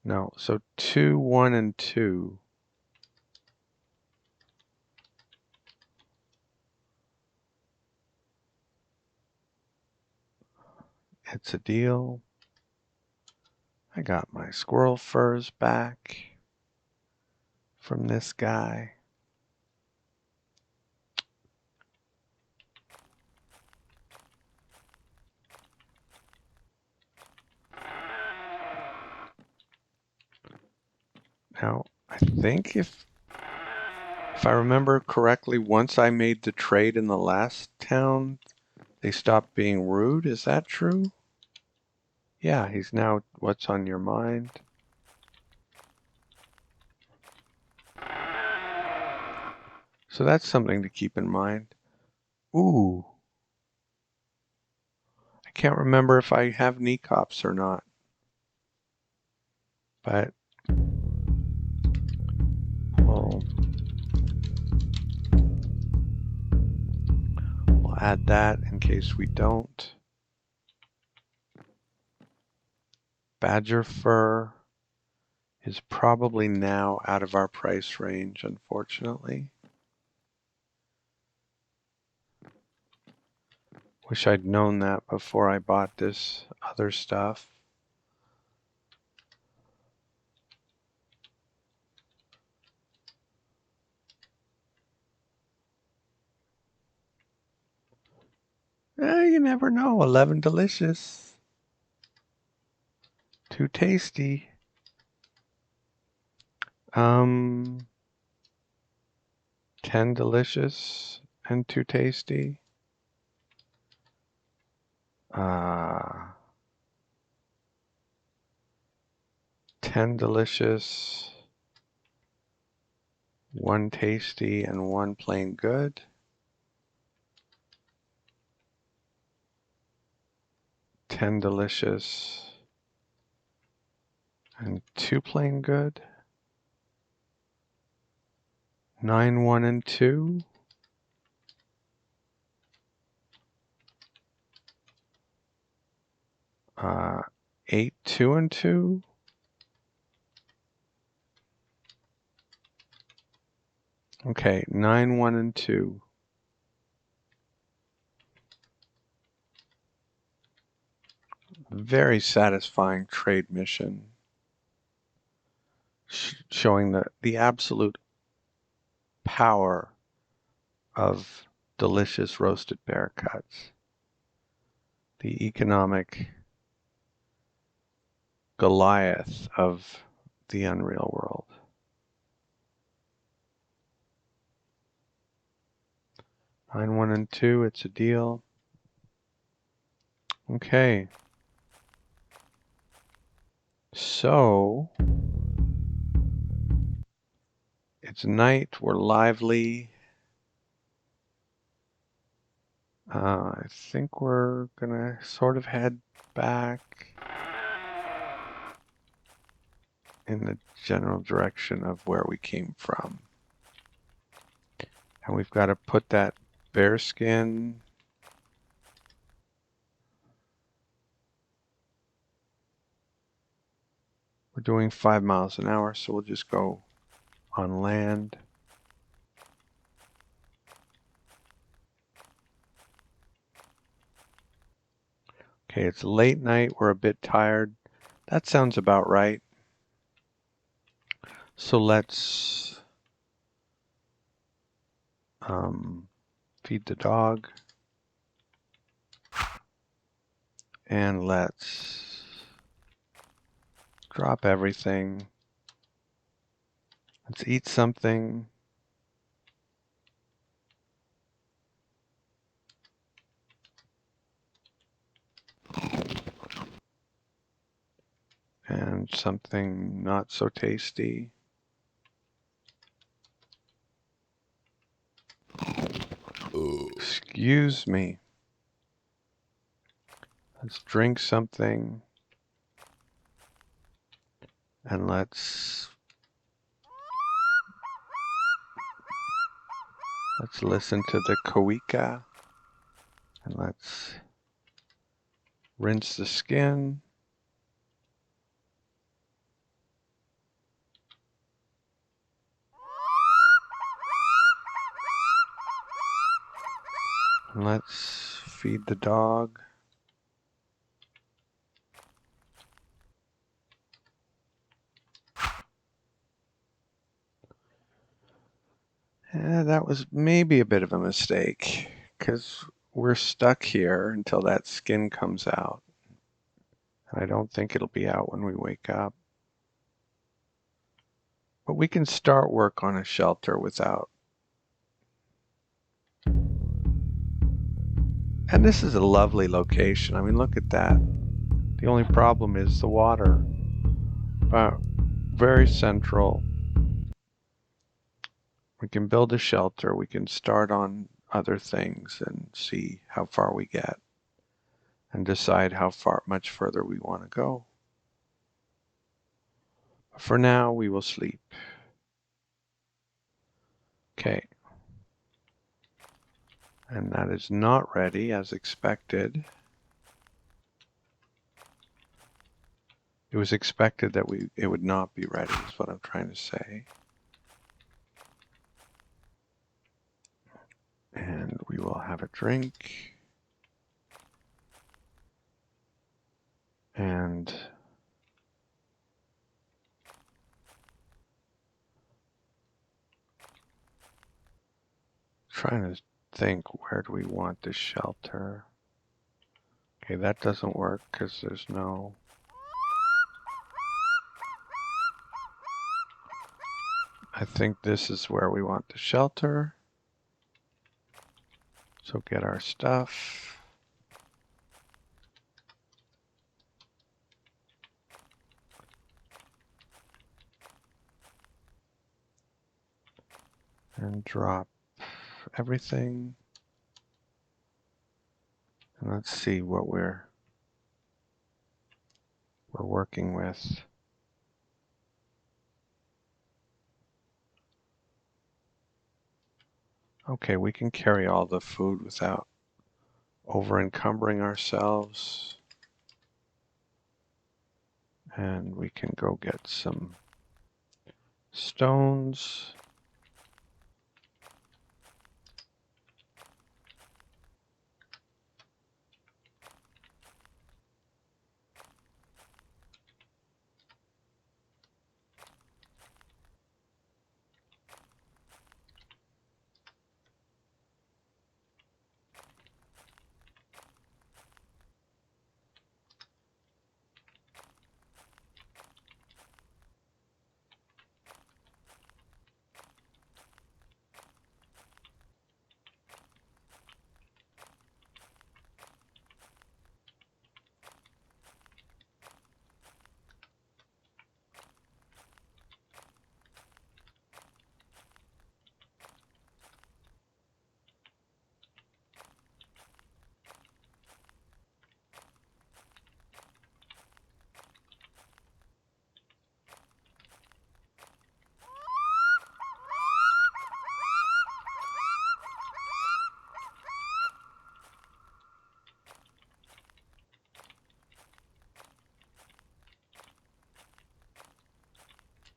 No, so 2, 1, and 2. It's a deal. I got my squirrel furs back from this guy. Now, I think if I remember correctly, once I made the trade in the last town, they stopped being rude. Is that true? Yeah, he's now what's on your mind. So that's something to keep in mind. Ooh. I can't remember if I have knee cops or not. But we'll add that in case we don't. Badger fur is probably now out of our price range, unfortunately. Wish I'd known that before I bought this other stuff. You never know. 11 delicious. Too tasty. 10 delicious and 2 tasty. 10 delicious, 1 tasty, and 1 plain good. 10 delicious and 2 plain good. 9, 1, and 2. 8, 2, and 2. 9, 1, and 2. Very satisfying trade mission, showing the absolute power of delicious roasted bear cuts. The economic Goliath of the Unreal world. 9, 1, and 2, it's a deal. Okay. So, it's night, we're lively. I think we're gonna sort of head back in the general direction of where we came from. And we've got to put that bear skin we're doing 5 miles an hour, so we'll just go on land. Okay, it's late night, we're a bit tired. That sounds about right. So let's feed the dog. And let's drop everything. Let's eat something. And something not so tasty. Excuse me. Let's drink something. And let's listen to the kawika. And let's rinse the skin. And let's feed the dog. That was maybe a bit of a mistake, because we're stuck here until that skin comes out. And I don't think it'll be out when we wake up. But we can start work on a shelter without. And this is a lovely location. I mean, look at that. The only problem is the water. But very central. We can build a shelter. We can start on other things and see how far we get. And decide how much further we want to go. But for now, we will sleep. Okay. And that is not ready as expected. It was expected that it would not be ready, is what I'm trying to say. And we will have a drink. And trying to think, where do we want the shelter? Okay, that doesn't work because there's no. I think this is where we want the shelter. So get our stuff. And drop everything. And let's see what we're working with. Okay, we can carry all the food without over encumbering ourselves. And we can go get some stones.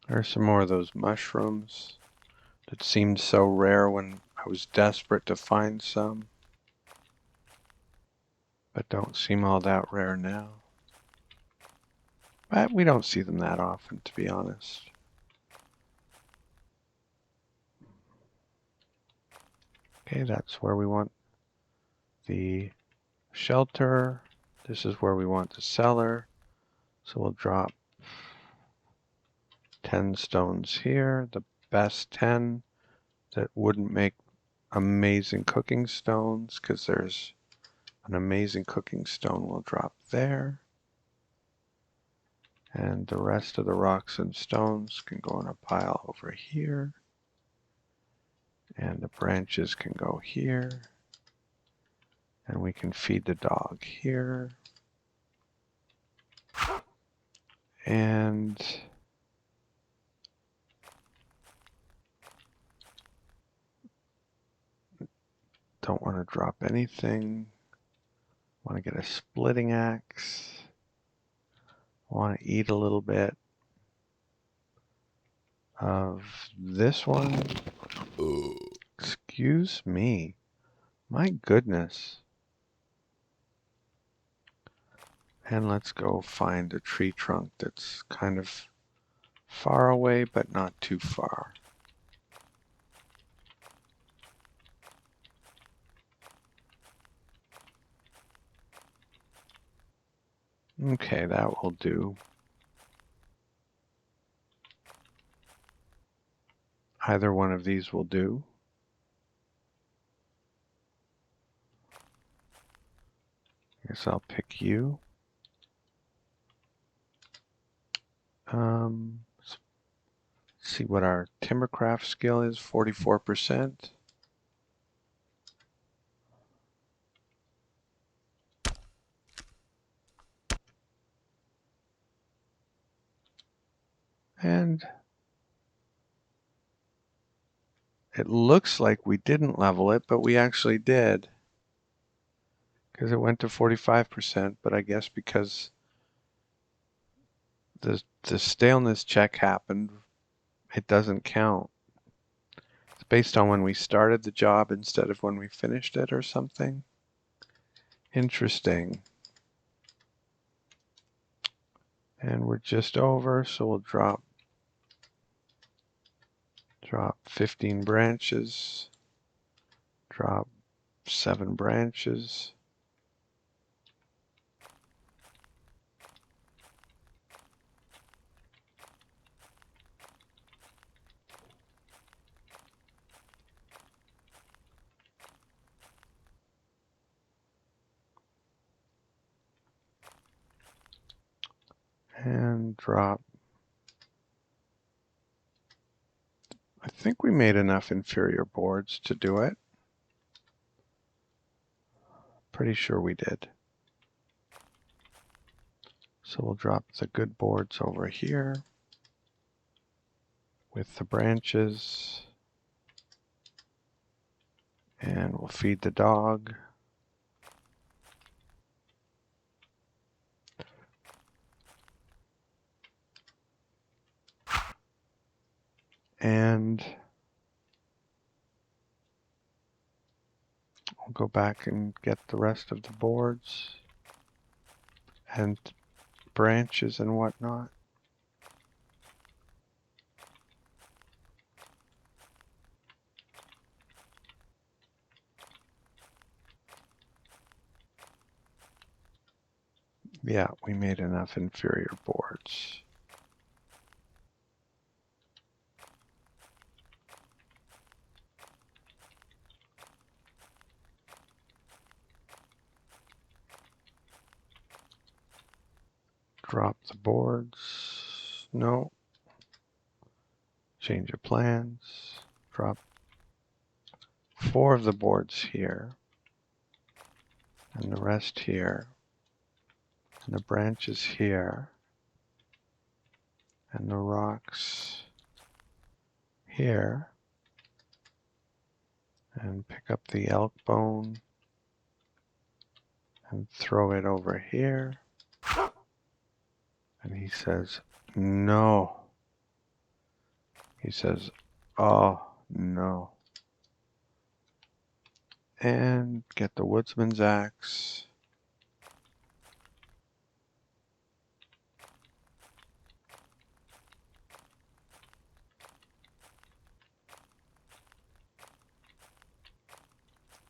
There's some more of those mushrooms that seemed so rare when I was desperate to find some, but don't seem all that rare now. But we don't see them that often, to be honest. Okay, that's where we want the shelter. This is where we want the cellar. So we'll drop 10 stones here, the best 10 that wouldn't make amazing cooking stones, because there's an amazing cooking stone we'll drop there. And the rest of the rocks and stones can go in a pile over here. And the branches can go here. And we can feed the dog here. And don't want to drop anything. Want to get a splitting axe. Want to eat a little bit of this one. Excuse me. My goodness. And let's go find a tree trunk that's kind of far away, but not too far. Okay, that will do. Either one of these will do. Guess I'll pick you. Let's see what our timbercraft skill is, 44%. And it looks like we didn't level it, but we actually did. Because it went to 45%, but I guess because the staleness check happened, it doesn't count. It's based on when we started the job instead of when we finished it or something. Interesting. And we're just over, so we'll drop 15 branches, drop 7 branches. drop. I think we made enough inferior boards to do it. Pretty sure we did. So we'll drop the good boards over here with the branches. And we'll feed the dog. And I'll go back and get the rest of the boards and branches and whatnot. Yeah, we made enough inferior boards. Drop the boards. No. Change of plans. Drop 4 of the boards here. And the rest here. And the branches here. And the rocks here. And pick up the elk bone and throw it over here. And he says, no. He says, oh, no. And get the woodsman's axe.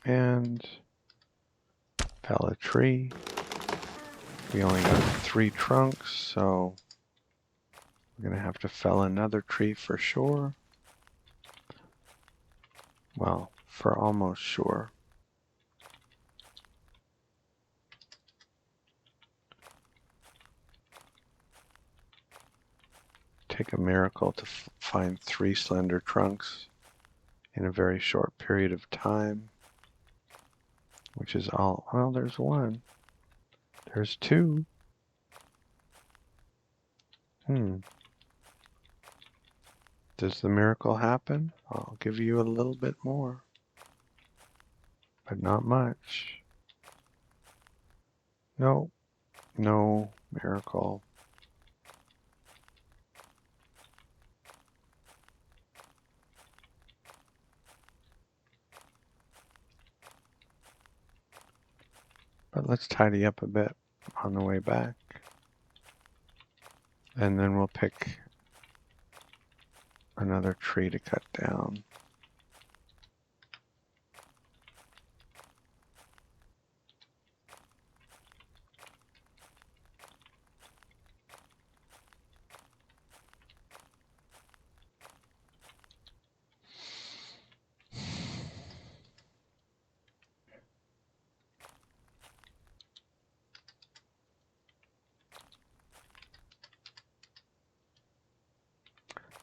And fell a tree. We only got 3 trunks, so we're going to have to fell another tree for sure. Well, for almost sure. Take a miracle to find 3 slender trunks in a very short period of time, which is all. Well, there's 1. There's 2. Does the miracle happen? I'll give you a little bit more, but not much. No, no miracle. But let's tidy up a bit on the way back. And then we'll pick another tree to cut down.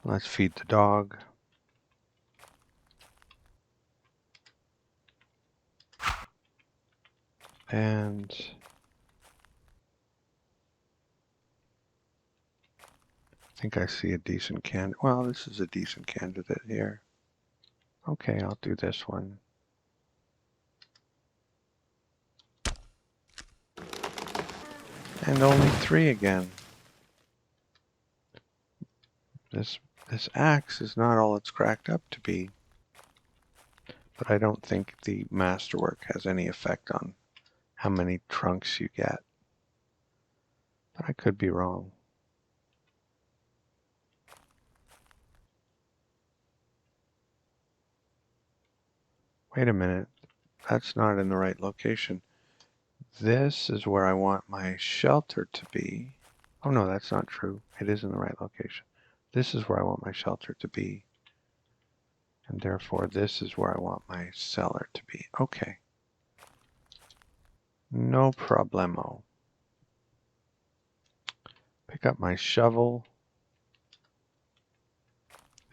Let's feed the dog. And I think I see a decent candidate. Well, this is a decent candidate here. Okay, I'll do this one. And only 3 again. This axe is not all it's cracked up to be. But I don't think the masterwork has any effect on how many trunks you get. But I could be wrong. Wait a minute. That's not in the right location. This is where I want my shelter to be. Oh no, that's not true. It is in the right location. This is where I want my shelter to be. And therefore, this is where I want my cellar to be. Okay. No problemo. Pick up my shovel.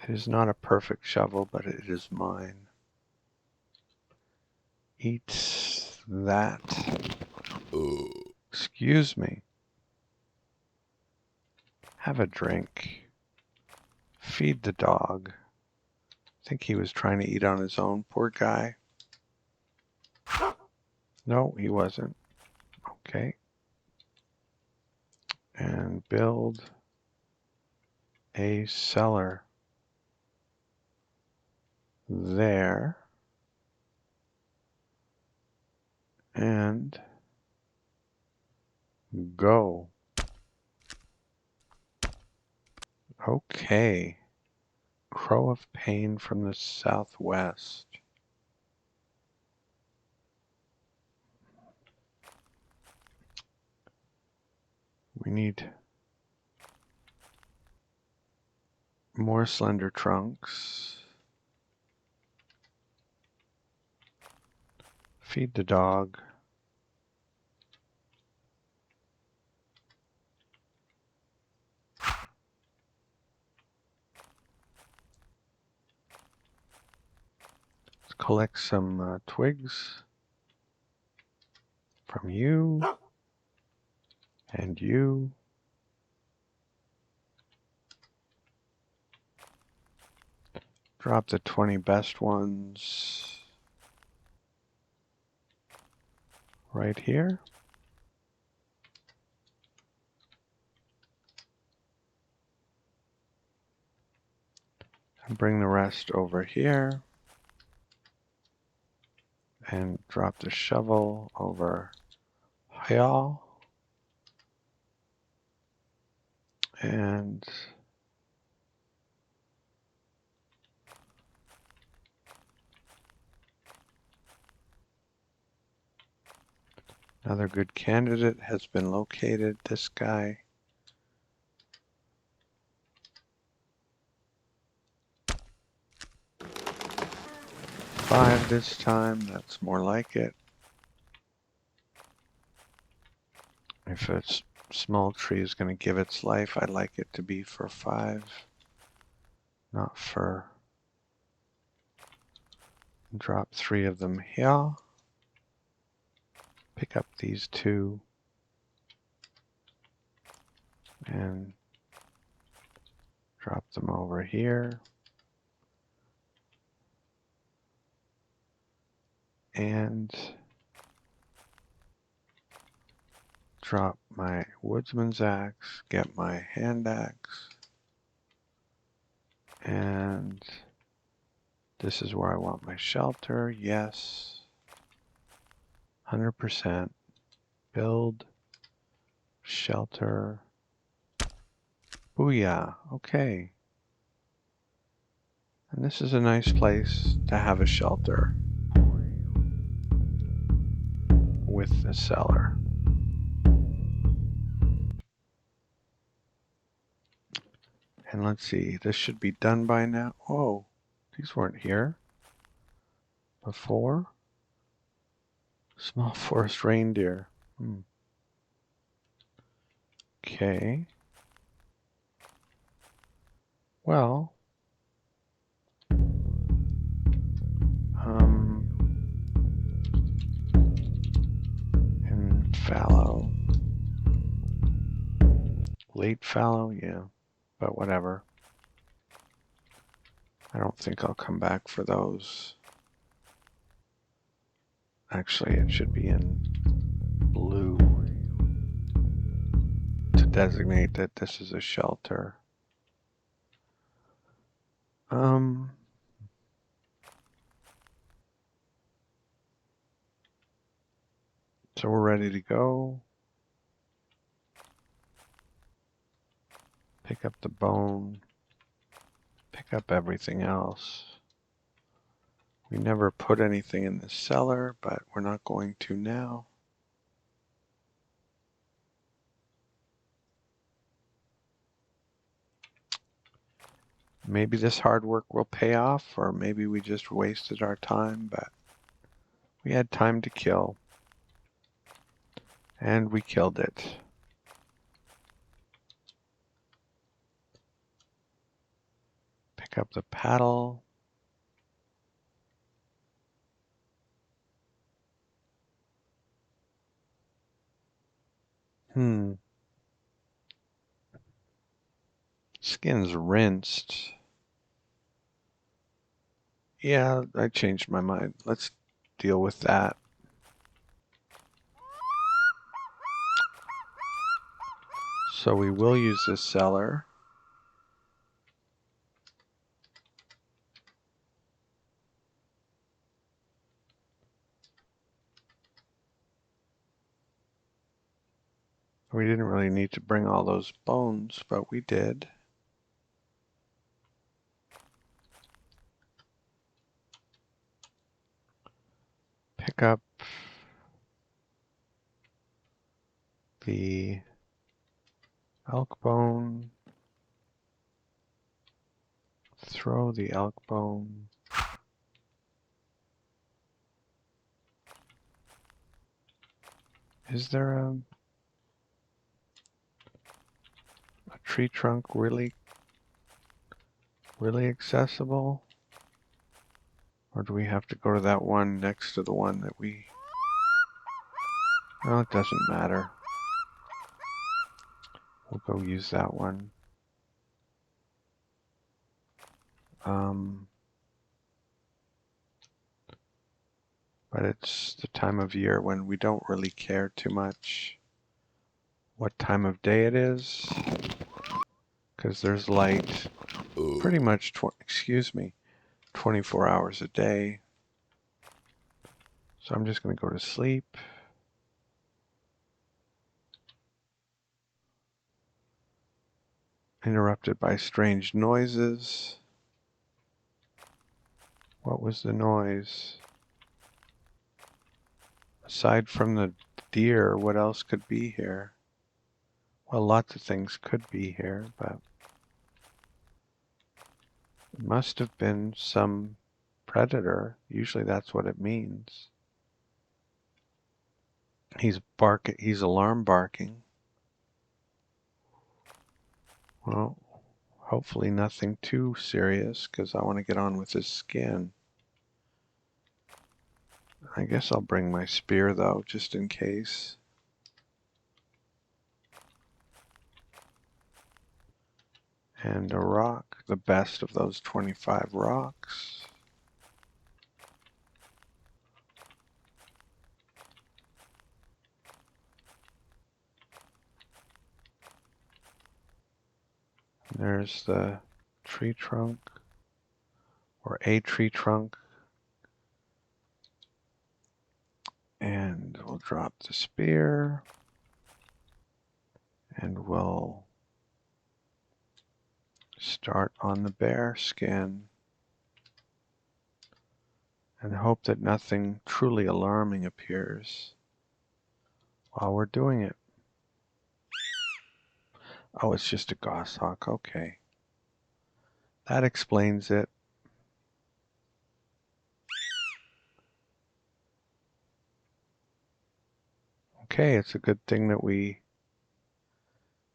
It is not a perfect shovel, but it is mine. Eat that. Excuse me. Have a drink. Feed the dog. I think he was trying to eat on his own, poor guy. No, he wasn't. Okay. And build a cellar there. And go. Okay. Crow of pain from the southwest. We need more slender trunks. Feed the dog. Let's collect some twigs from you and you. Drop the 20 best ones right here. And bring the rest over here. And drop the shovel over here. And another good candidate has been located, this guy. Five this time, that's more like it. If a small tree is going to give its life, I'd like it to be for 5, not for... Drop 3 of them here. Pick up these 2. And drop them over here. And drop my woodsman's axe, get my hand axe, and this is where I want my shelter. Yes, 100%. Build shelter. Booyah. Okay. And this is a nice place to have a shelter with the cellar. And let's see, this should be done by now. Oh, these weren't here before. Small forest reindeer. Okay. Well, and fallow. Late fallow, yeah, but whatever. I don't think I'll come back for those. Actually, it should be in blue to designate that this is a shelter. So we're ready to go. Pick up the bone. Pick up everything else. We never put anything in the cellar, but we're not going to now. Maybe this hard work will pay off, or maybe we just wasted our time, but we had time to kill. And we killed it. Pick up the paddle. Skin's rinsed. Yeah, I changed my mind. Let's deal with that. So we will use this cellar. We didn't really need to bring all those bones, but we did. Pick up the elk bone. Throw the elk bone. Is there a tree trunk really accessible? Or do we have to go to that one next to the one that we... No, it doesn't matter. We'll go use that one. But it's the time of year when we don't really care too much what time of day it is, because there's light pretty much 24 hours a day. So I'm just going to go to sleep. Interrupted by strange noises. What was the noise? Aside from the deer, what else could be here? Well, lots of things could be here, but it must have been some predator. Usually that's what it means. He's alarm barking. Well, hopefully nothing too serious, because I want to get on with his skin. I guess I'll bring my spear, though, just in case. And a rock, the best of those 25 rocks. There's the tree trunk, or a tree trunk. And we'll drop the spear. And we'll start on the bear skin. And hope that nothing truly alarming appears while we're doing it. Oh, it's just a goshawk. Okay. That explains it. Okay, it's a good thing that we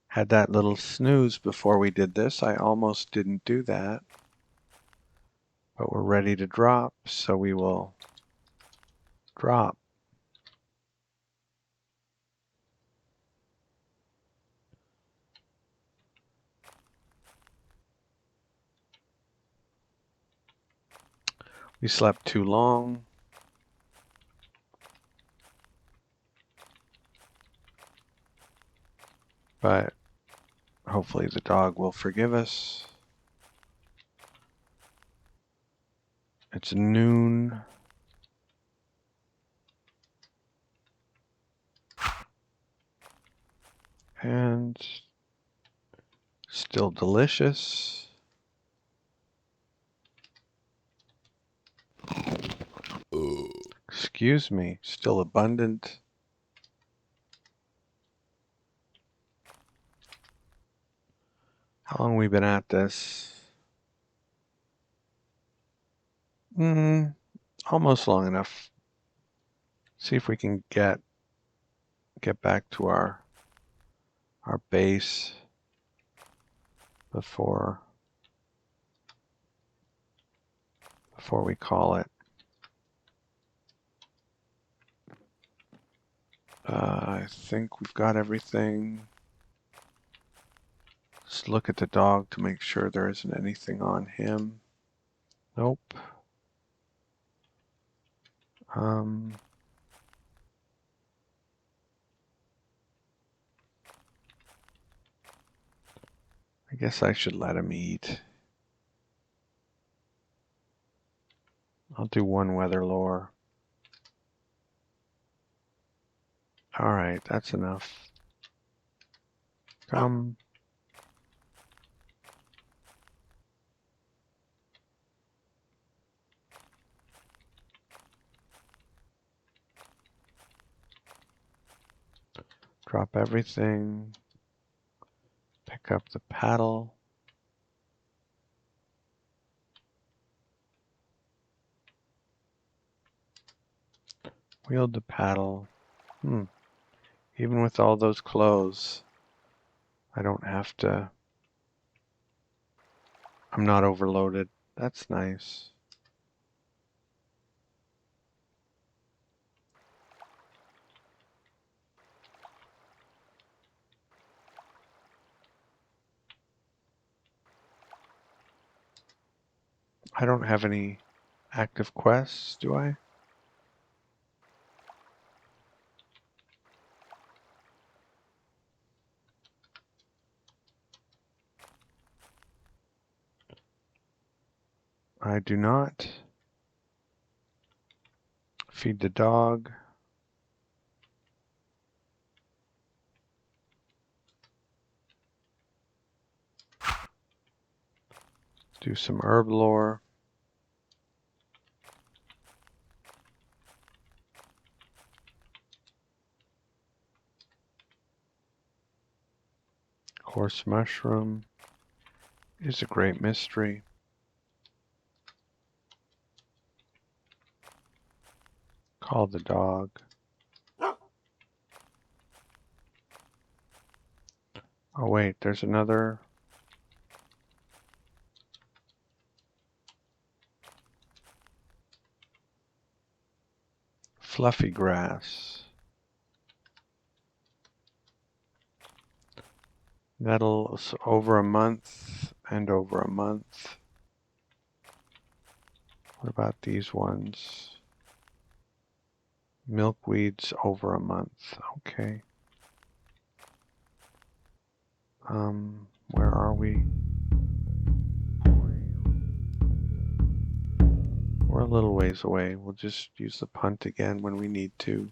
had that little snooze before we did this. I almost didn't do that. But we're ready to drop, so we will drop. We slept too long. But hopefully the dog will forgive us. It's noon. And still delicious. Excuse me, still abundant. How long have we been at this? Almost long enough. See if we can get back to our base before before we call it. I think we've got everything. Just look at the dog to make sure there isn't anything on him. Nope. I guess I should let him eat. I'll do one weather lore. Alright, that's enough. Come. Drop everything. Pick up the paddle. Wield the paddle. Even with all those clothes, I don't have to. I'm not overloaded. That's nice. I don't have any active quests, do I? I do not. Feed the dog. Do some herb lore. Coarse mushroom is a great mystery. Call the dog. Oh wait, there's another. Fluffy grass. That'll over a month and over a month. What about these ones? Milkweeds over a month. Okay. Where are we? We're a little ways away. We'll just use the punt again when we need to.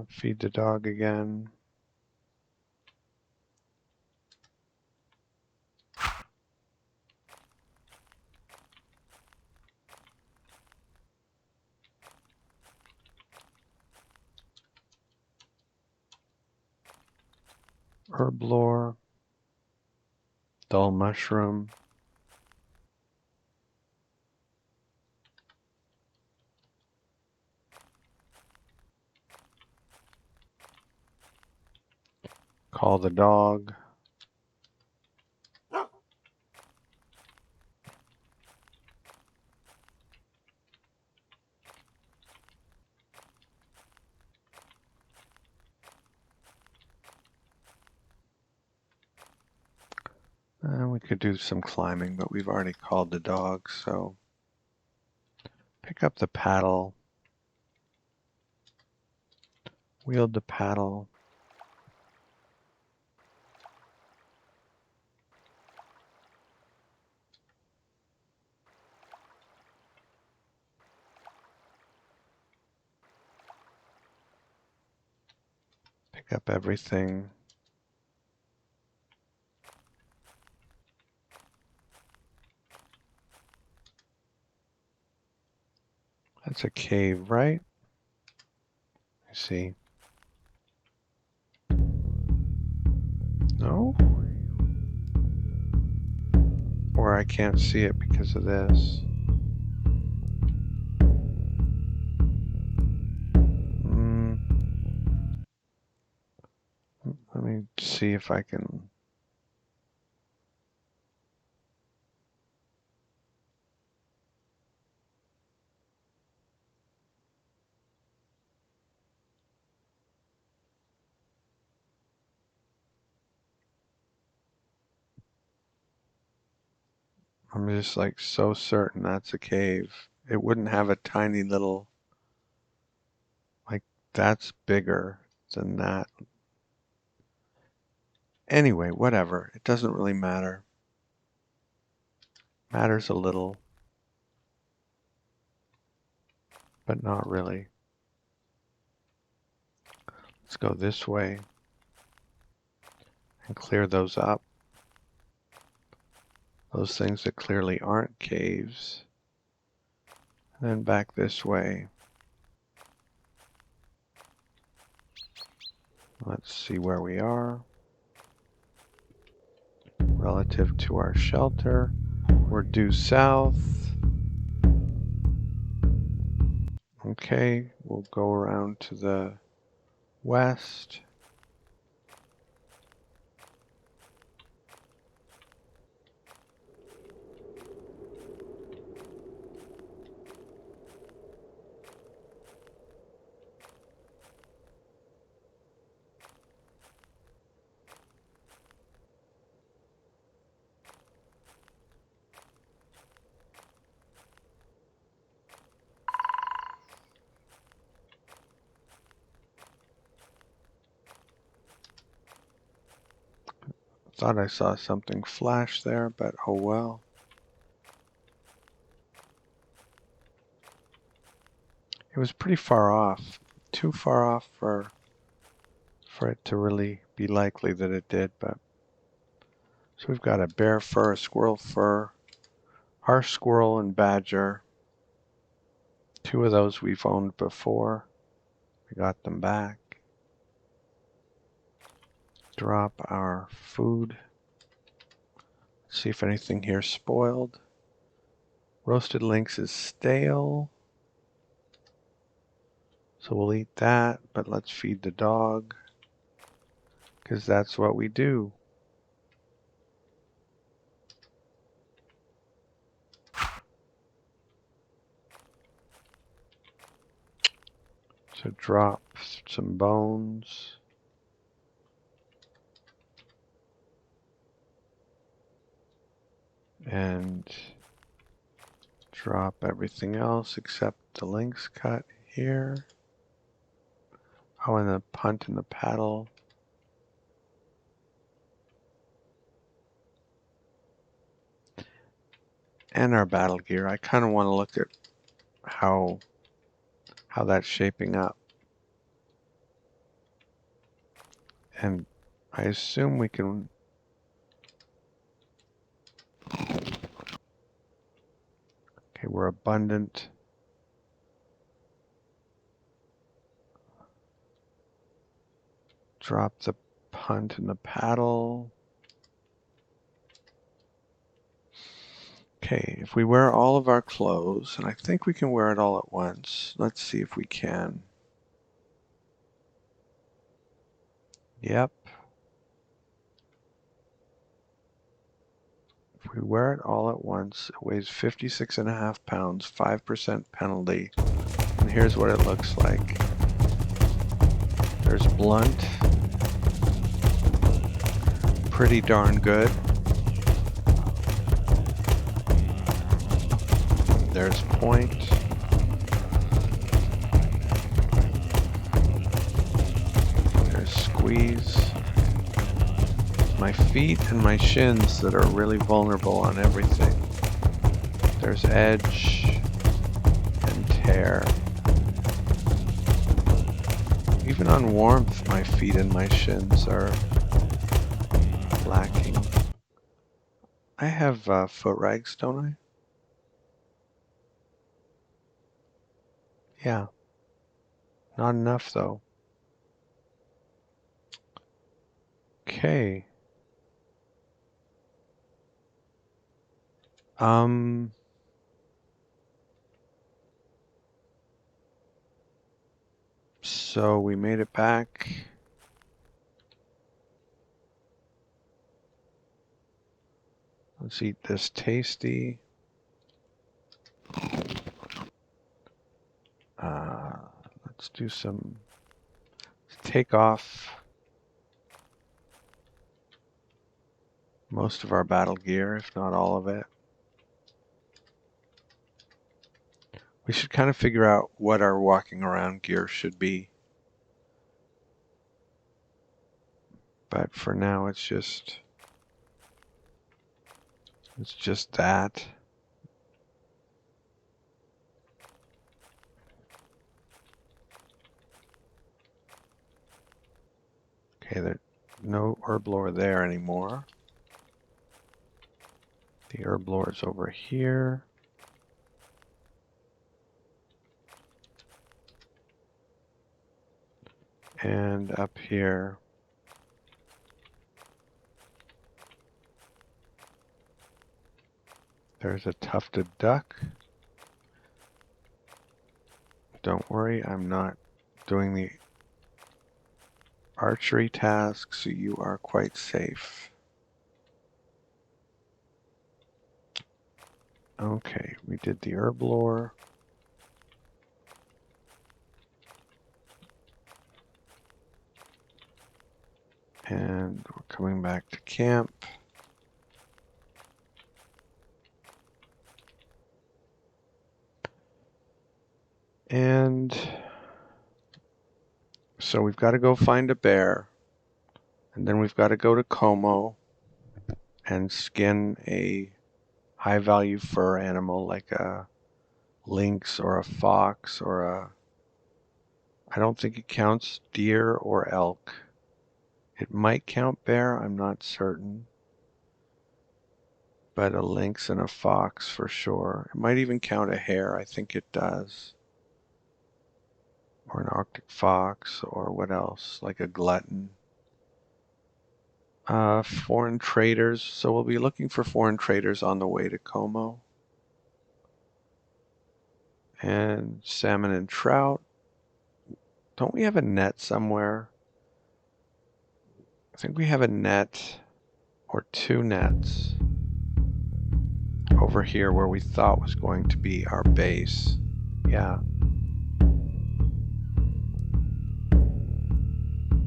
Feed the dog again. Herb lore. Dull mushroom. Call the dog. We could do some climbing, but we've already called the dog, so pick up the paddle. Wield the paddle. Pick up everything. That's a cave, right? I see. No? Or I can't see it because of this. Let me see if I can. I'm just like so certain that's a cave. It wouldn't have a tiny little, like, that's bigger than that. Anyway, whatever. It doesn't really matter. Matters a little, but not really. Let's go this way and clear those up. Those things that clearly aren't caves. And then back this way. Let's see where we are. Relative to our shelter, we're due south. Okay, we'll go around to the west. Thought I saw something flash there, but oh well. It was pretty far off. Too far off for it to really be likely that it did, but so we've got a bear fur, a squirrel fur, harsh squirrel and badger. Two of those we've owned before. We got them back. Drop our food. See if anything here spoiled. Roasted lynx is stale. So we'll eat that, but let's feed the dog, because that's what we do. So drop some bones. And drop everything else except the lynx cut here. Oh, and the punt and the paddle. And our battle gear. I kind of want to look at how that's shaping up. And I assume we can. Okay, we're abundant. Drop the punt and the paddle. Okay, if we wear all of our clothes, and I think we can wear it all at once. Let's see if we can. Yep. If we wear it all at once, it weighs 56.5 pounds, 5% penalty. And here's what it looks like. There's blunt. Pretty darn good. There's point. There's squeeze. My feet and my shins that are really vulnerable on everything. There's edge and tear. Even on warmth, my feet and my shins are lacking. I have foot rags, don't I? Yeah. Not enough, though. Okay. So we made it back. Let's eat this tasty. Let's do some, take off most of our battle gear, if not all of it. We should kind of figure out what our walking around gear should be. But for now, it's just that. Okay, there's no herb lore there anymore. The herb lore is over here. And up here. There's a tufted duck. Don't worry, I'm not doing the archery task, so you are quite safe. Okay, we did the herb lore. And we're coming back to camp. And so we've got to go find a bear. And then we've got to go to Como and skin a high-value fur animal like a lynx or a fox or a... I don't think it counts deer or elk. It might count bear, I'm not certain. But a lynx and a fox for sure. It might even count a hare, I think it does. Or an Arctic fox, or what else, like a glutton. Foreign traders, so we'll be looking for foreign traders on the way to Como. And salmon and trout. Don't we have a net somewhere? I think we have a net, or two nets, over here where we thought was going to be our base. Yeah.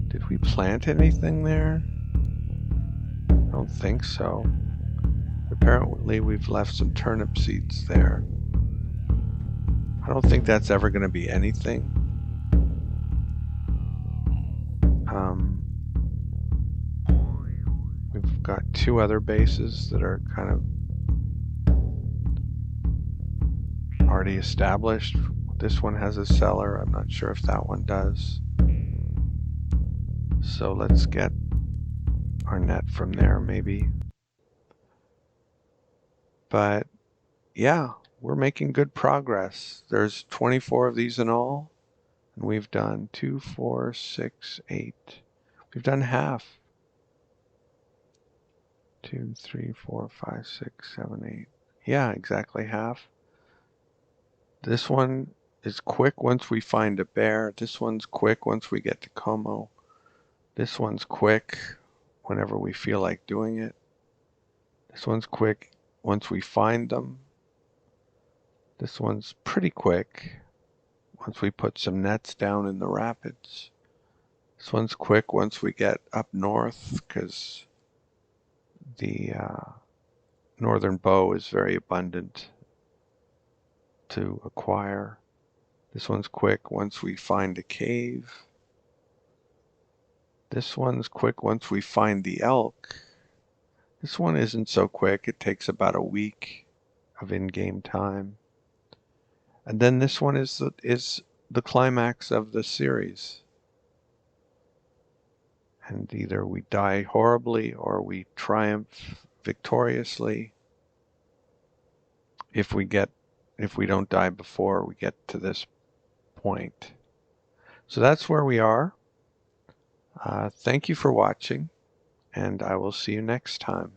Did we plant anything there? I don't think so. Apparently we've left some turnip seeds there. I don't think that's ever going to be anything. We've got two other bases that are kind of already established. This one has a cellar. I'm not sure if that one does. So let's get our net from there maybe. But yeah, we're making good progress. There's 24 of these in all. And we've done 2, 4, 6, 8. We've done half. 2, 3, 4, 5, 6, 7, 8. Yeah, exactly half. This one is quick once we find a bear. This one's quick once we get to Como. This one's quick whenever we feel like doing it. This one's quick once we find them. This one's pretty quick once we put some nets down in the rapids. This one's quick once we get up north because the northern bow is very abundant to acquire. This one's quick once we find a cave. This one's quick once we find the elk. This one isn't so quick. It takes about a week of in-game time. And then this one is the climax of the series. And either we die horribly or we triumph victoriously. If we don't die before we get to this point. So that's where we are. Thank you for watching, and I will see you next time.